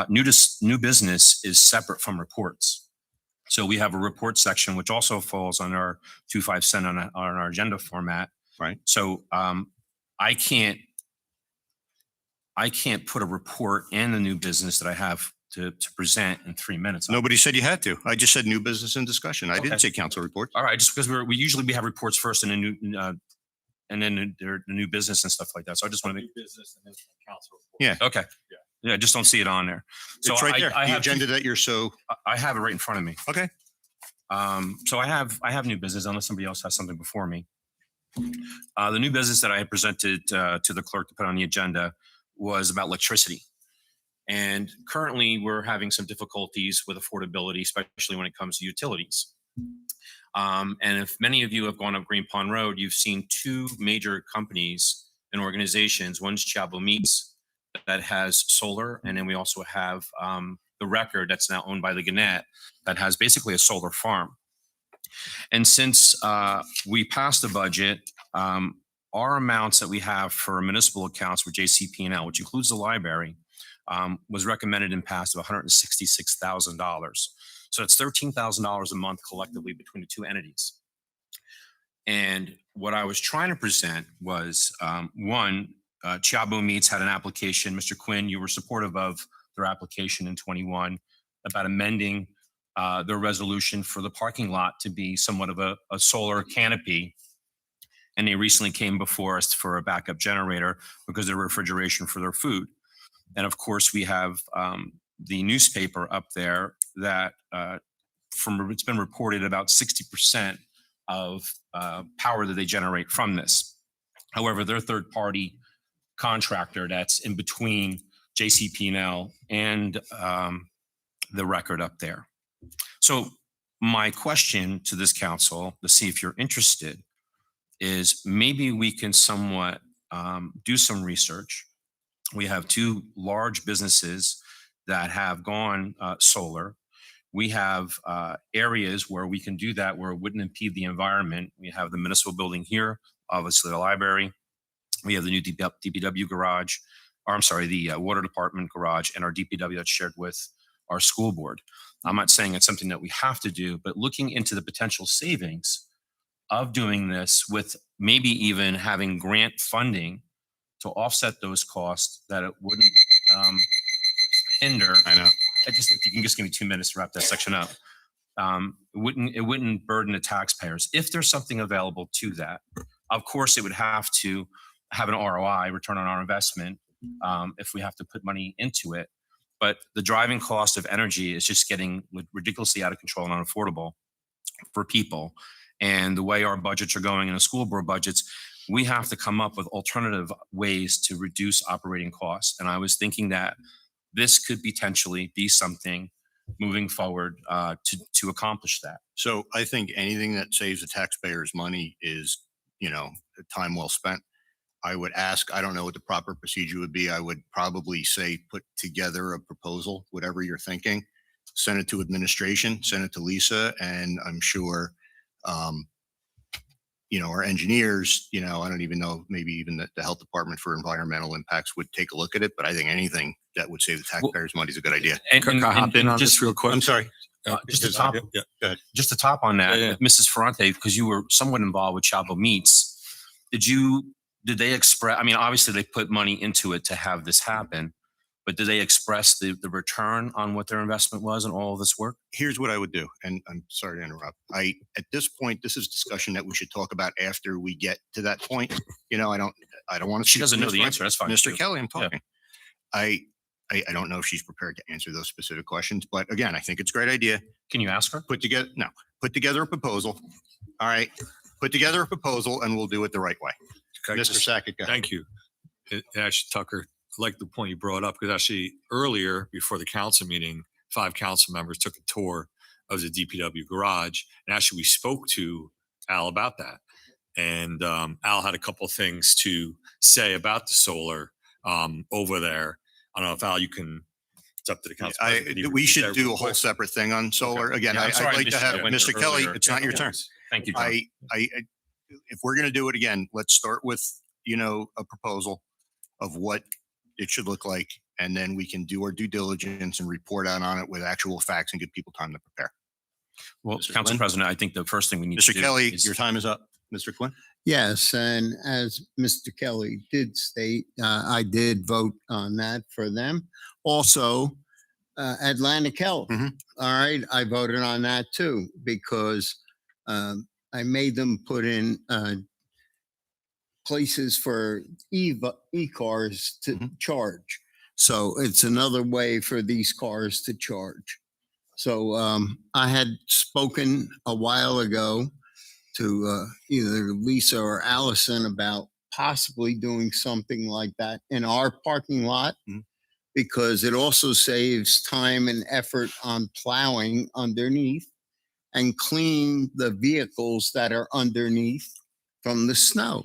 new business is separate from reports. So we have a report section, which also falls on our 257 on our agenda format. Right. So I can't put a report and the new business that I have to present in 3 minutes. Nobody said you had to. I just said new business and discussion. I didn't Okay. say council report. All right, just because we usually have reports first and then the new business and stuff like that. So I just want to make. Business and then council. Yeah. Okay. Yeah, I just don't see it on there. So It's right there. I The have agenda that you're so, I have it right in front of me. okay. So I have new business unless somebody else has something before me. The new business that I had presented to the clerk to put on the agenda was about electricity. And currently we're having some difficulties with affordability, especially when it comes to utilities. And if many of you have gone up Green Pond Road, you've seen 2 major companies and organizations. One's Chabo Meats that has solar. And then we also have the Record that's now owned by the Gannett that has basically a solar farm. And since we passed the budget, our amounts that we have for municipal accounts for JCP&L, which includes the library, was recommended and passed of $166,000. So it's $13,000 a month collectively between the 2 entities. And what I was trying to present was, one, Chabo Meats had an application. Mr. Quinn, you were supportive of their application in 21 about amending their resolution for the parking lot to be somewhat of a solar canopy. And they recently came before us for a backup generator because of the refrigeration for their food. And of course, we have the newspaper up there that it's been reported about 60% of power that they generate from this. However, their third-party contractor that's in between JCP&L and the Record up there. So my question to this council, to see if you're interested, is maybe we can somewhat do some research. We have 2 large businesses that have gone solar. We have areas where we can do that where it wouldn't impede the environment. We have the municipal building here, obviously the library. We have the new DPW garage, or I'm sorry, the water department garage, and our DPW that's shared with our school board. I'm not saying it's something that we have to do, but looking into the potential savings of doing this with maybe even having grant funding to offset those costs, that it wouldn't hinder. I know. If you can just give me 2 minutes to wrap that section up. It wouldn't burden the taxpayers if there's something available to that. Of course, it would have to have an ROI, return on our investment, if we have to put money into it. But the driving cost of energy is just getting ridiculously out of control and unaffordable for people. And the way our budgets are going in the school board budgets, we have to come up with alternative ways to reduce operating costs. And I was thinking that this could potentially be something moving forward to accomplish that. So I think anything that saves the taxpayers money is, time well spent. I would ask, I don't know what the proper procedure would be. I would probably say, put together a proposal, whatever you're thinking, send it to administration, send it to Lisa, and I'm sure, our engineers, I don't even know, maybe even the health department for environmental impacts would take a look at it. But I think anything that would save the taxpayers money is a good idea. Can I hop in on just this real quick? I'm sorry. Just to because top, yeah, go ahead. just to top on that, Yeah. Mrs. Ferrante, because you were somewhat involved with Chapel Meats, did they express, I mean, obviously they put money into it to have this happen, but did they express the return on what their investment was and all of this work? Here's what I would do, and I'm sorry to interrupt. At this point, this is discussion that we should talk about after we get to that point. You know, I don't want to. She doesn't know the answer. That's fine. Mr. too. Kelly, I'm Yeah. talking. I don't know if she's prepared to answer those specific questions, but again, I think it's a great idea. Can you ask her? Put together a proposal. All right. Put together a proposal and we'll do it the right way. Mr. Sackett, go ahead. Thank you. Actually, Tucker, I like the point you brought up because actually earlier before the council meeting, 5 council members took a tour of the DPW garage. And actually we spoke to Al about that. And Al had a couple of things to say about the solar over there. I don't know if Al, you can, it's up to the council. president. Can you We repeat should that do real a whole quick? separate thing on solar. Again, Yeah, I'm I'd sorry I like to missed have you. I went Mr. there Kelly, earlier. it's not your turn. Thank you, John. If we're going to do it again, let's start with, a proposal of what it should look like. And then we can do our due diligence and report out on it with actual facts and give people time to prepare. Well, Mr. Council Quinn? President, I think the first thing we need to Mr. do Kelly, is your time is up. Mr. Quinn? Yes, and as Mr. Kelly did state, I did vote on that for them. Also, Atlantic Health. Mhm. All right, I voted on that too because I made them put in places for e-cars to charge. So it's another way for these cars to charge. So I had spoken a while ago to either Lisa or Allison about possibly doing something like that in our parking lot because it also saves time and effort on plowing underneath and clean the vehicles that are underneath from the snow.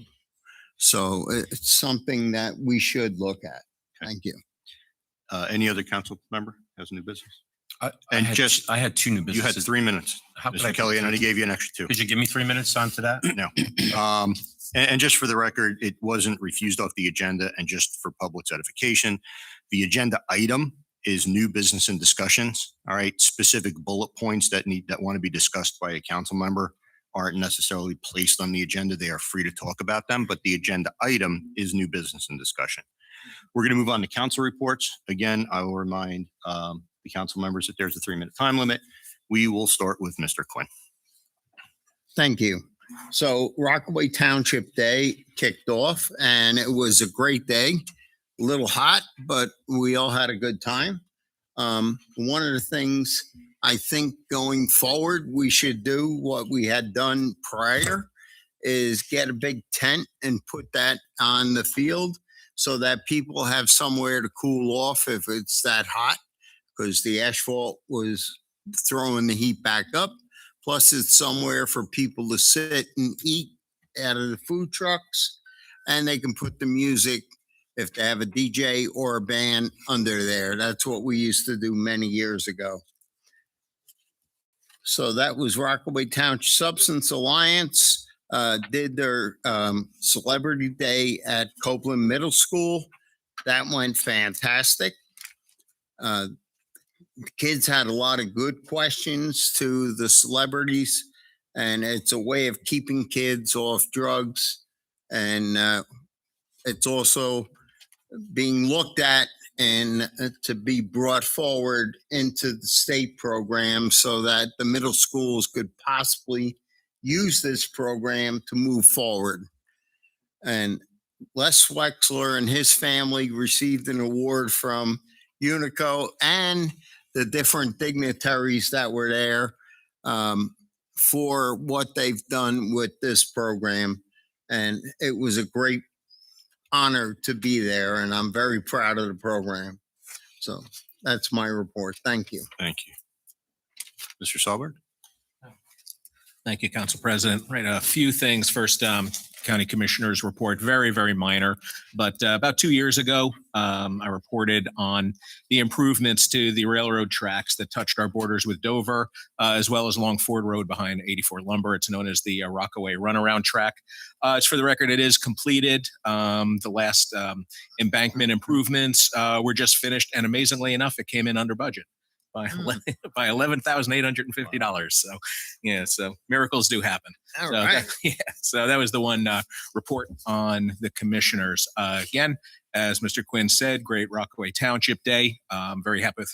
So it's something that we should look at. Thank you. Any other council member has new business? I And had just- I had 2 new You businesses. had 3 minutes, How could I Mr. Kelly, and I gave you an extra 2. Could you give me 3 minutes onto that? No. And just for the record, it wasn't refused off the agenda, and just for public edification, the agenda item is new business and discussions. All right. Specific bullet points that want to be discussed by a council member aren't necessarily placed on the agenda. They are free to talk about them, but the agenda item is new business and discussion. We're going to move on to council reports. Again, I will remind the council members that there's a 3-minute time limit. We will start with Mr. Quinn. Thank you. So Rockaway Township Day kicked off and it was a great day. A little hot, but we all had a good time. One of the things I think going forward, we should do what we had done prior is get a big tent and put that on the field so that people have somewhere to cool off if it's that hot, because the asphalt was throwing the heat back up. Plus it's somewhere for people to sit and eat out of the food trucks, and they can put the music if they have a DJ or a band under there. That's what we used to do many years ago. So that was Rockaway Township Substance Alliance did their Celebrity Day at Copeland Middle School. That went fantastic. The kids had a lot of good questions to the celebrities, and it's a way of keeping kids off drugs. And it's also being looked at and to be brought forward into the state program so that the middle schools could possibly use this program to move forward. And Les Wexler and his family received an award from Unico and the different dignitaries that were there for what they've done with this program. And it was a great honor to be there, and I'm very proud of the program. So that's my report. Thank you. Thank you. Mr. Sahlberg? Thank you, Council President. Right, a few things. First, County Commissioner's report, very, very minor. But about 2 years ago, I reported on the improvements to the railroad tracks that touched our borders with Dover, as well as along Ford Road behind 84 Lumber. It's known as the Rockaway Runaround Track. As for the record, it is completed. The last embankment improvements were just finished, and amazingly enough, it came in under budget. by by $11,850. So yeah, so miracles do happen. All So right. so that was the one report on the commissioners. Again, as Mr. Quinn said, great Rockaway Township Day. I'm very happy with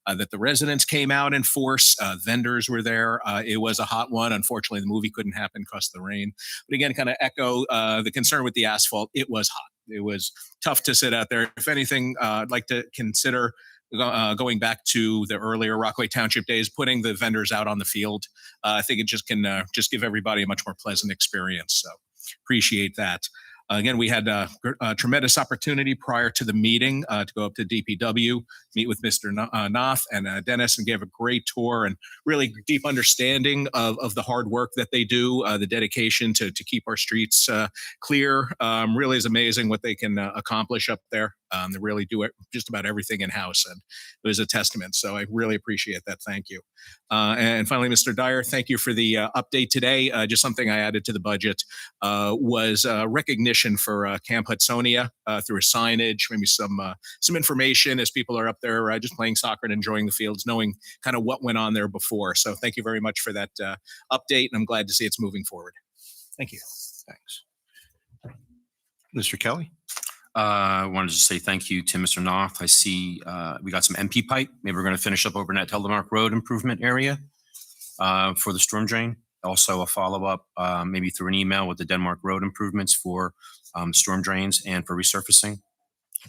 that the residents came out in force. Vendors were there. It was a hot one. Unfortunately, the movie couldn't happen because of the rain. But again, kind of echo the concern with the asphalt. It was hot. It was tough to sit out there. If anything, I'd like to consider going back to the earlier Rockaway Township days, putting the vendors out on the field. I think it just can just give everybody a much more pleasant experience. So appreciate that. Again, we had a tremendous opportunity prior to the meeting to go up to DPW, meet with Mr. Noth and Dennis, and gave a great tour and really deep understanding of the hard work that they do, the dedication to keep our streets clear. Really is amazing what they can accomplish up there. They really do just about everything in-house, and it was a testament. So I really appreciate that. Thank you. And finally, Mr. Dyer, thank you for the update today. Just something I added to the budget was recognition for Camp Hudsonia through a signage, maybe some information as people are up there just playing soccer and enjoying the fields, knowing kind of what went on there before. So thank you very much for that update, and I'm glad to see it's moving forward. Thank you. Thanks. Mr. Kelly? I wanted to say thank you to Mr. Noth. I see we got some MP pipe. Maybe we're going to finish up over in that Telemark Road improvement area for the storm drain. Also a follow-up maybe through an email with the Denmark Road improvements for storm drains and for resurfacing.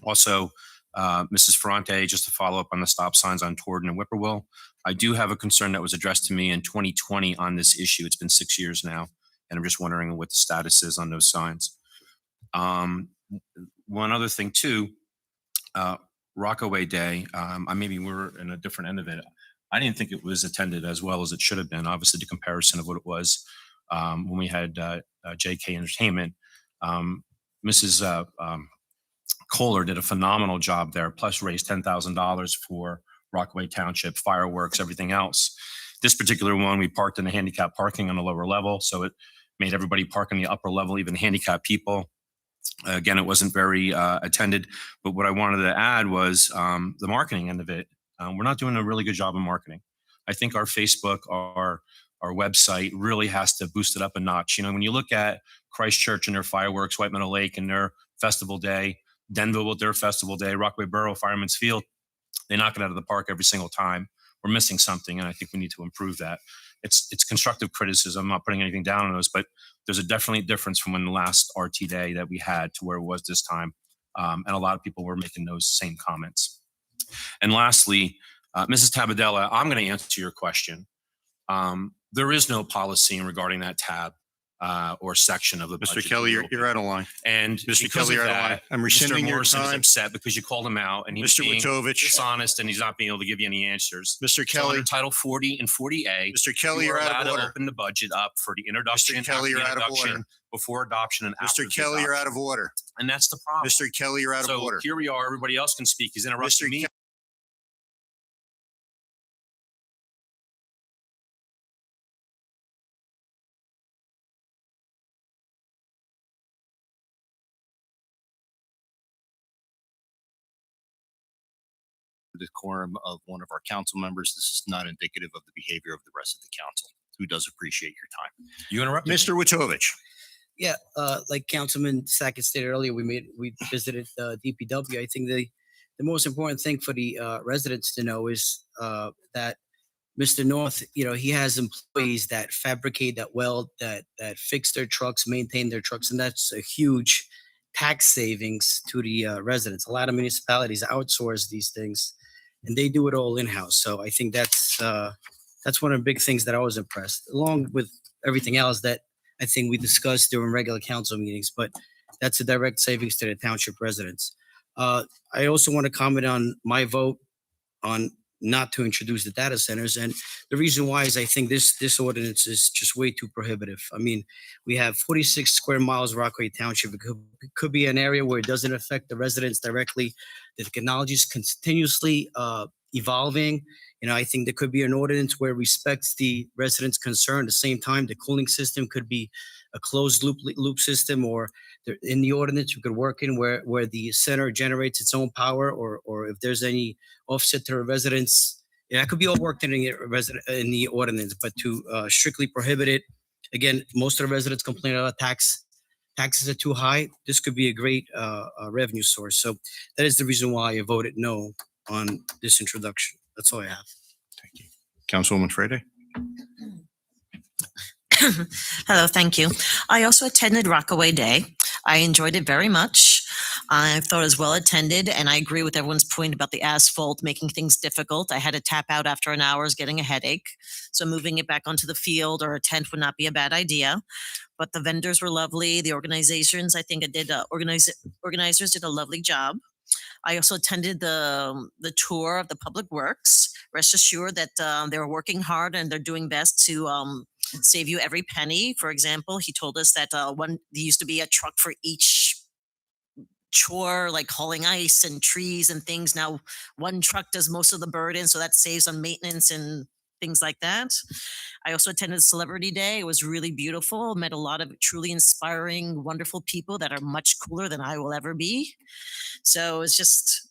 Also, Mrs. Ferrante, just to follow up on the stop signs on Torden and Whippoorwill. I do have a concern that was addressed to me in 2020 on this issue. It's been 6 years now, and I'm just wondering what the status is on those signs. One other thing too, Rockaway Day, maybe we're in a different end of it. I didn't think it was attended as well as it should have been. Obviously, the comparison of what it was when we had JK Entertainment. Mrs. Kohler did a phenomenal job there, plus raised $10,000 for Rockaway Township, fireworks, everything else. This particular one, we parked in the handicap parking on the lower level, so it made everybody park on the upper level, even handicapped people. Again, it wasn't very attended, but what I wanted to add was the marketing end of it. We're not doing a really good job of marketing. I think our Facebook, our website really has to boost it up a notch. You know, when you look at Christchurch and their fireworks, White Meadow Lake and their festival day, Denville with their festival day, Rockaway Borough, Fireman's Field, they knock it out of the park every single time. We're missing something, and I think we need to improve that. It's constructive criticism. I'm not putting anything down on those, but there's a definitely difference from when the last RT day that we had to where it was this time. And a lot of people were making those same comments. And lastly, Mrs. Tabadella, I'm going to answer your question. There is no policy regarding that tab or section of the budget. Mr. Kelly, you're out of line. And Mr. Kelly, you're out of line. I'm rescinding Mr. your Morrison is time. upset because you called him out and he was Mr. being Wojtovich. dishonest and he's not being able to give you any answers. Mr. So Kelly. under Title 40 and 40A, Mr. Kelly, you are you're out allowed of to order. open the budget up for the introduction, Mr. Kelly, after the you're out of introduction, order. before adoption, and after Mr. the Kelly, you're out adoption. of order. And that's the problem. Mr. Kelly, you're out So of order. here we are. Everybody else can speak. He's interrupting Mr. me. The decorum of one of our council members. This is not indicative of the behavior of the rest of the council, who does appreciate your time. You interrupted me. Mr. Wojtovich. Yeah, like Councilman Sackett stated earlier, we visited DPW. I think the most important thing for the residents to know is that Mr. North, you know, he has employees that fabricate, that weld, that fix their trucks, maintain their trucks, and that's a huge tax savings to the residents. A lot of municipalities outsource these things, and they do it all in-house. So I think that's one of the big things that I was impressed, along with everything else that I think we discussed during regular council meetings, but that's a direct savings to the township residents. I also want to comment on my vote on not to introduce the data centers. And the reason why is I think this ordinance is just way too prohibitive. I mean, we have 46 square miles Rockaway Township. It could be an area where it doesn't affect the residents directly. The technology is continuously evolving. You know, I think there could be an ordinance where it respects the residents' concern. At the same time, the cooling system could be a closed loop system, or in the ordinance, we could work in where the center generates its own power, or if there's any offset to the residents, Yeah, that could be all worked in the ordinance, but to strictly prohibit it, again, most of the residents complain about taxes are too high. This could be a great revenue source. So that is the reason why I voted no on this introduction. That's all I have. Thank you. Councilwoman Frede? Hello, thank you. I also attended Rockaway Day. I enjoyed it very much. I thought it was well attended, and I agree with everyone's point about the asphalt making things difficult. I had to tap out after an hour, was getting a headache. So moving it back onto the field or a tent would not be a bad idea. But the vendors were lovely. The organizations, I think it did, organizers did a lovely job. I also attended the tour of the Public Works. Rest assured that they're working hard and they're doing best to save you every penny. For example, he told us that there used to be a truck for each chore, like hauling ice and trees and things. Now one truck does most of the burden, so that saves on maintenance and things like that. I also attended Celebrity Day. It was really beautiful. Met a lot of truly inspiring, wonderful people that are much cooler than I will ever be. So it was just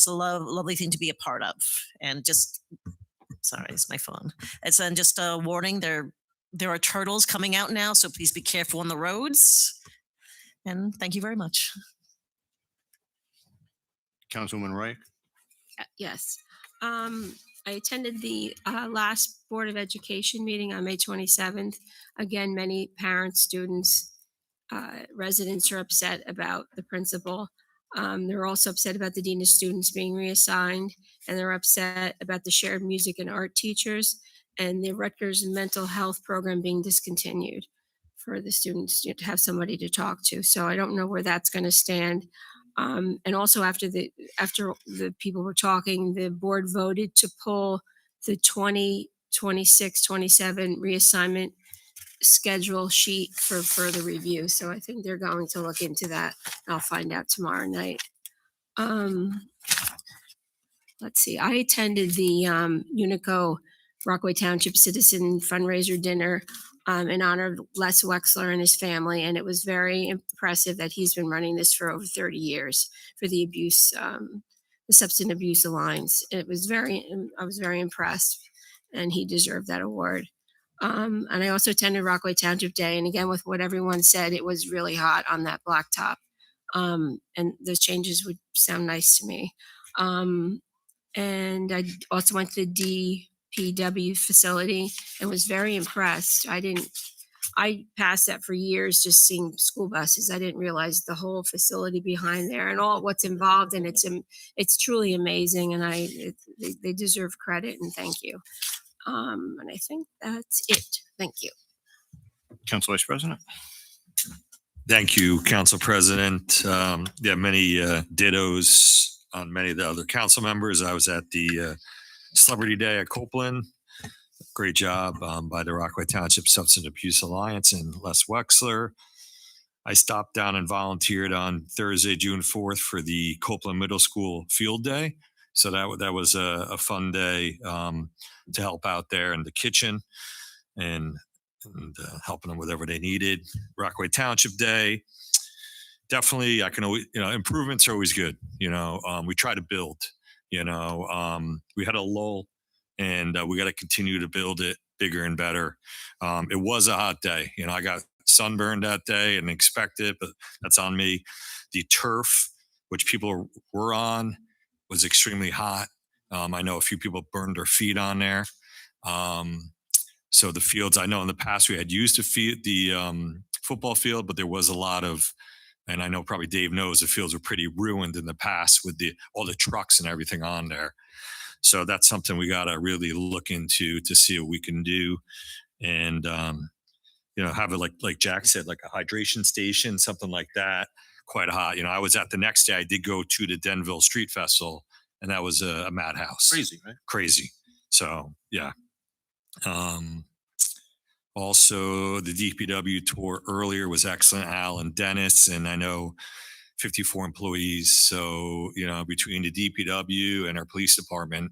a lovely thing to be a part of. And just, sorry, it's my phone. It's just a warning. There are turtles coming out now, so please be careful on the roads. And thank you very much. Councilwoman Roy? Yes. I attended the last Board of Education meeting on May 27th. Again, many parents, students, residents are upset about the principal. They're also upset about the Dean of Students being reassigned, and they're upset about the shared music and art teachers and the Rutgers mental health program being discontinued for the students to have somebody to talk to. So I don't know where that's going to stand. And also after the people were talking, the board voted to pull the 2026-27 reassignment schedule sheet for further review. So I think they're going to look into that. I'll find out tomorrow night. Let's see. I attended the Unico Rockaway Township Citizen Fundraiser Dinner in honor of Les Wexler and his family. And it was very impressive that he's been running this for over 30 years for the Substance Abuse Alliance. I was very impressed, and he deserved that award. And I also attended Rockaway Township Day. And again, with what everyone said, it was really hot on that blacktop. And those changes would sound nice to me. And I also went to the DPW facility and was very impressed. I passed that for years, just seeing school buses. I didn't realize the whole facility behind there and all what's involved. And it's truly amazing. And they deserve credit, and thank you. And I think that's it. Thank you. Council Vice President? Thank you, Council President. Many dittos on many of the other council members. I was at the Celebrity Day at Copeland. Great job by the Rockaway Township Substance Abuse Alliance and Les Wexler. I stopped down and volunteered on Thursday, June 4th for the Copeland Middle School Field Day. So that was a fun day to help out there in the kitchen and helping them with whatever they needed. Rockaway Township Day. Definitely, I can always, improvements are always good. We try to build, we had a lull, and we got to continue to build it bigger and better. It was a hot day. I got sunburned that day and expected, but that's on me. The turf, which people were on, was extremely hot. I know a few people burned their feet on there. So the fields, I know in the past we had used the football field, but there was a lot of, and I know probably Dave knows, the fields were pretty ruined in the past with all the trucks and everything on there. So that's something we got to really look into to see what we can do. And, have it like Jack said, like a hydration station, something like that, quite hot. I was at the next day, I did go to the Denville Street Festival, and that was a madhouse. Crazy, right? Crazy. So, yeah. Also, the DPW tour earlier was excellent. Al and Dennis, and I know 54 employees. So, between the DPW and our police department,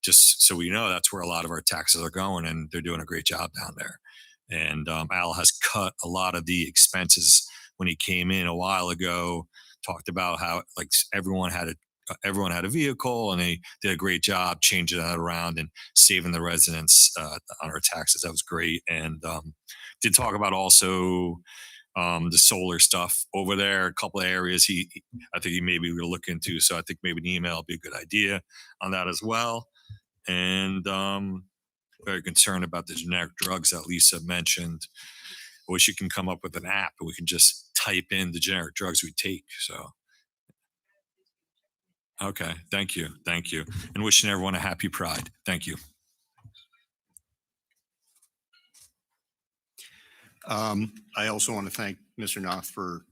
just so we know, that's where a lot of our taxes are going, and they're doing a great job down there. And Al has cut a lot of the expenses when he came in a while ago, talked about how everyone had everyone had a vehicle, and they did a great job changing that around and saving the residents on our taxes. That was great. And did talk about also the solar stuff over there, a couple of areas I think he maybe will look into. So I think maybe an email would be a good idea on that as well. And very concerned about the generic drugs that Lisa mentioned. I wish you can come up with an app and we can just type in the generic drugs we take. So, okay, thank you. Thank you. And wishing everyone a happy Pride. Thank you. I also want to thank Mr. Noth for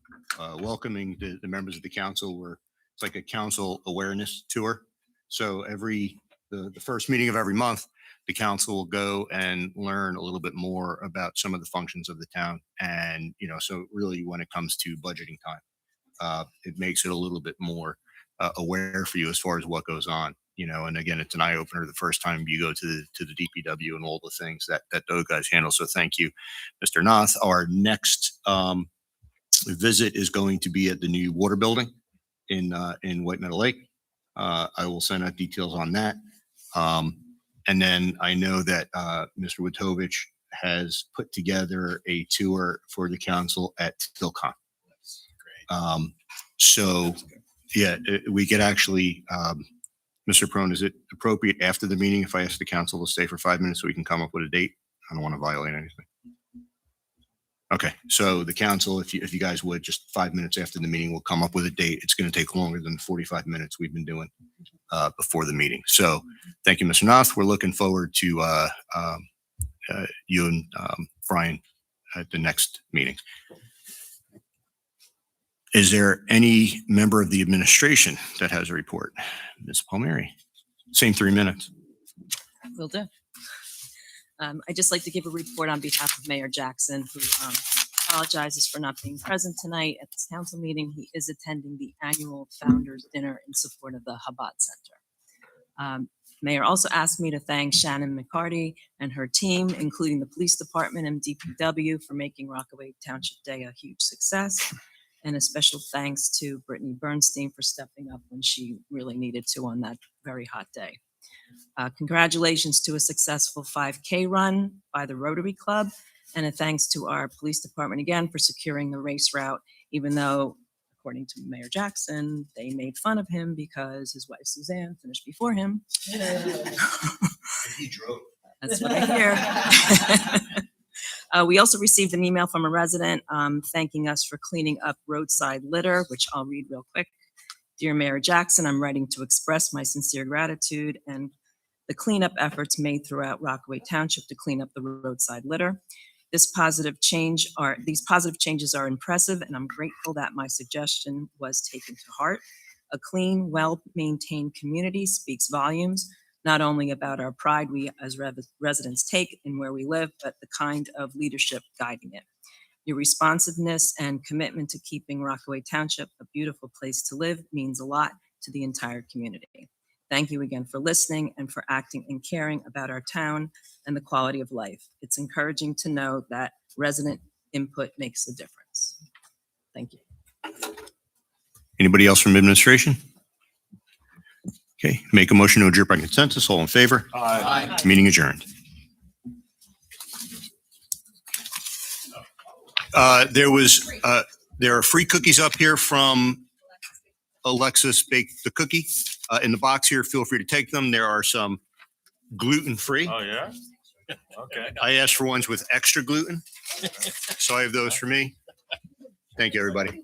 welcoming the members of the council. It's like a council awareness tour. So the first meeting of every month, the council will go and learn a little bit more about some of the functions of the town. And, so really when it comes to budgeting time, it makes it a little bit more aware for you as far as what goes on, and again, it's an eye opener the first time you go to the DPW and all the things that those guys handle. So thank you, Mr. Noth. Our next visit is going to be at the new water building in White Meadow Lake. I will send out details on that. And then I know that Mr. Witovich has put together a tour for the council at Tilcon. So yeah, we could actually, Mr. Prone, is it appropriate after the meeting if I ask the council to stay for 5 minutes so we can come up with a date? I don't want to violate anything. Okay, so the council, if you guys would, just 5 minutes after the meeting, we'll come up with a date. It's going to take longer than the 45 minutes we've been doing before the meeting. So thank you, Mr. Noth. We're looking forward to you and Brian at the next meeting. Is there any member of the administration that has a report? Ms. Palmieri, same 3 minutes. Will do. I'd just like to give a report on behalf of Mayor Jackson, who apologizes for not being present tonight at this council meeting. He is attending the annual Founders Dinner in support of the Chabad Center. Mayor also asked me to thank Shannon McCarty and her team, including the police department and DPW, for making Rockaway Township Day a huge success. And a special thanks to Brittany Bernstein for stepping up when she really needed to on that very hot day. Congratulations to a successful 5K run by the Rotary Club, and a thanks to our police department again for securing the race route, even though, according to Mayor Jackson, they made fun of him because his wife Suzanne finished before him. He drove. That's what I hear. We also received an email from a resident thanking us for cleaning up roadside litter, which I'll read real quick. Dear Mayor Jackson, I'm writing to express my sincere gratitude and the cleanup efforts made throughout Rockaway Township to clean up the roadside litter. These positive changes are impressive, and I'm grateful that my suggestion was taken to heart. A clean, well-maintained community speaks volumes, not only about our pride we as residents take in where we live, but the kind of leadership guiding it. Your responsiveness and commitment to keeping Rockaway Township a beautiful place to live means a lot to the entire community. Thank you again for listening and for acting and caring about our town and the quality of life. It's encouraging to know that resident input makes a difference. Thank you. Anybody else from administration? Okay, make a motion to adjourn by consensus. All in favor? Aye. Meeting adjourned. There are free cookies up here from Alexis Baked the Cookie. In the box here, feel free to take them. There are some gluten-free. Oh, yeah? Okay. I asked for ones with extra gluten, so I have those for me. Thank you, everybody.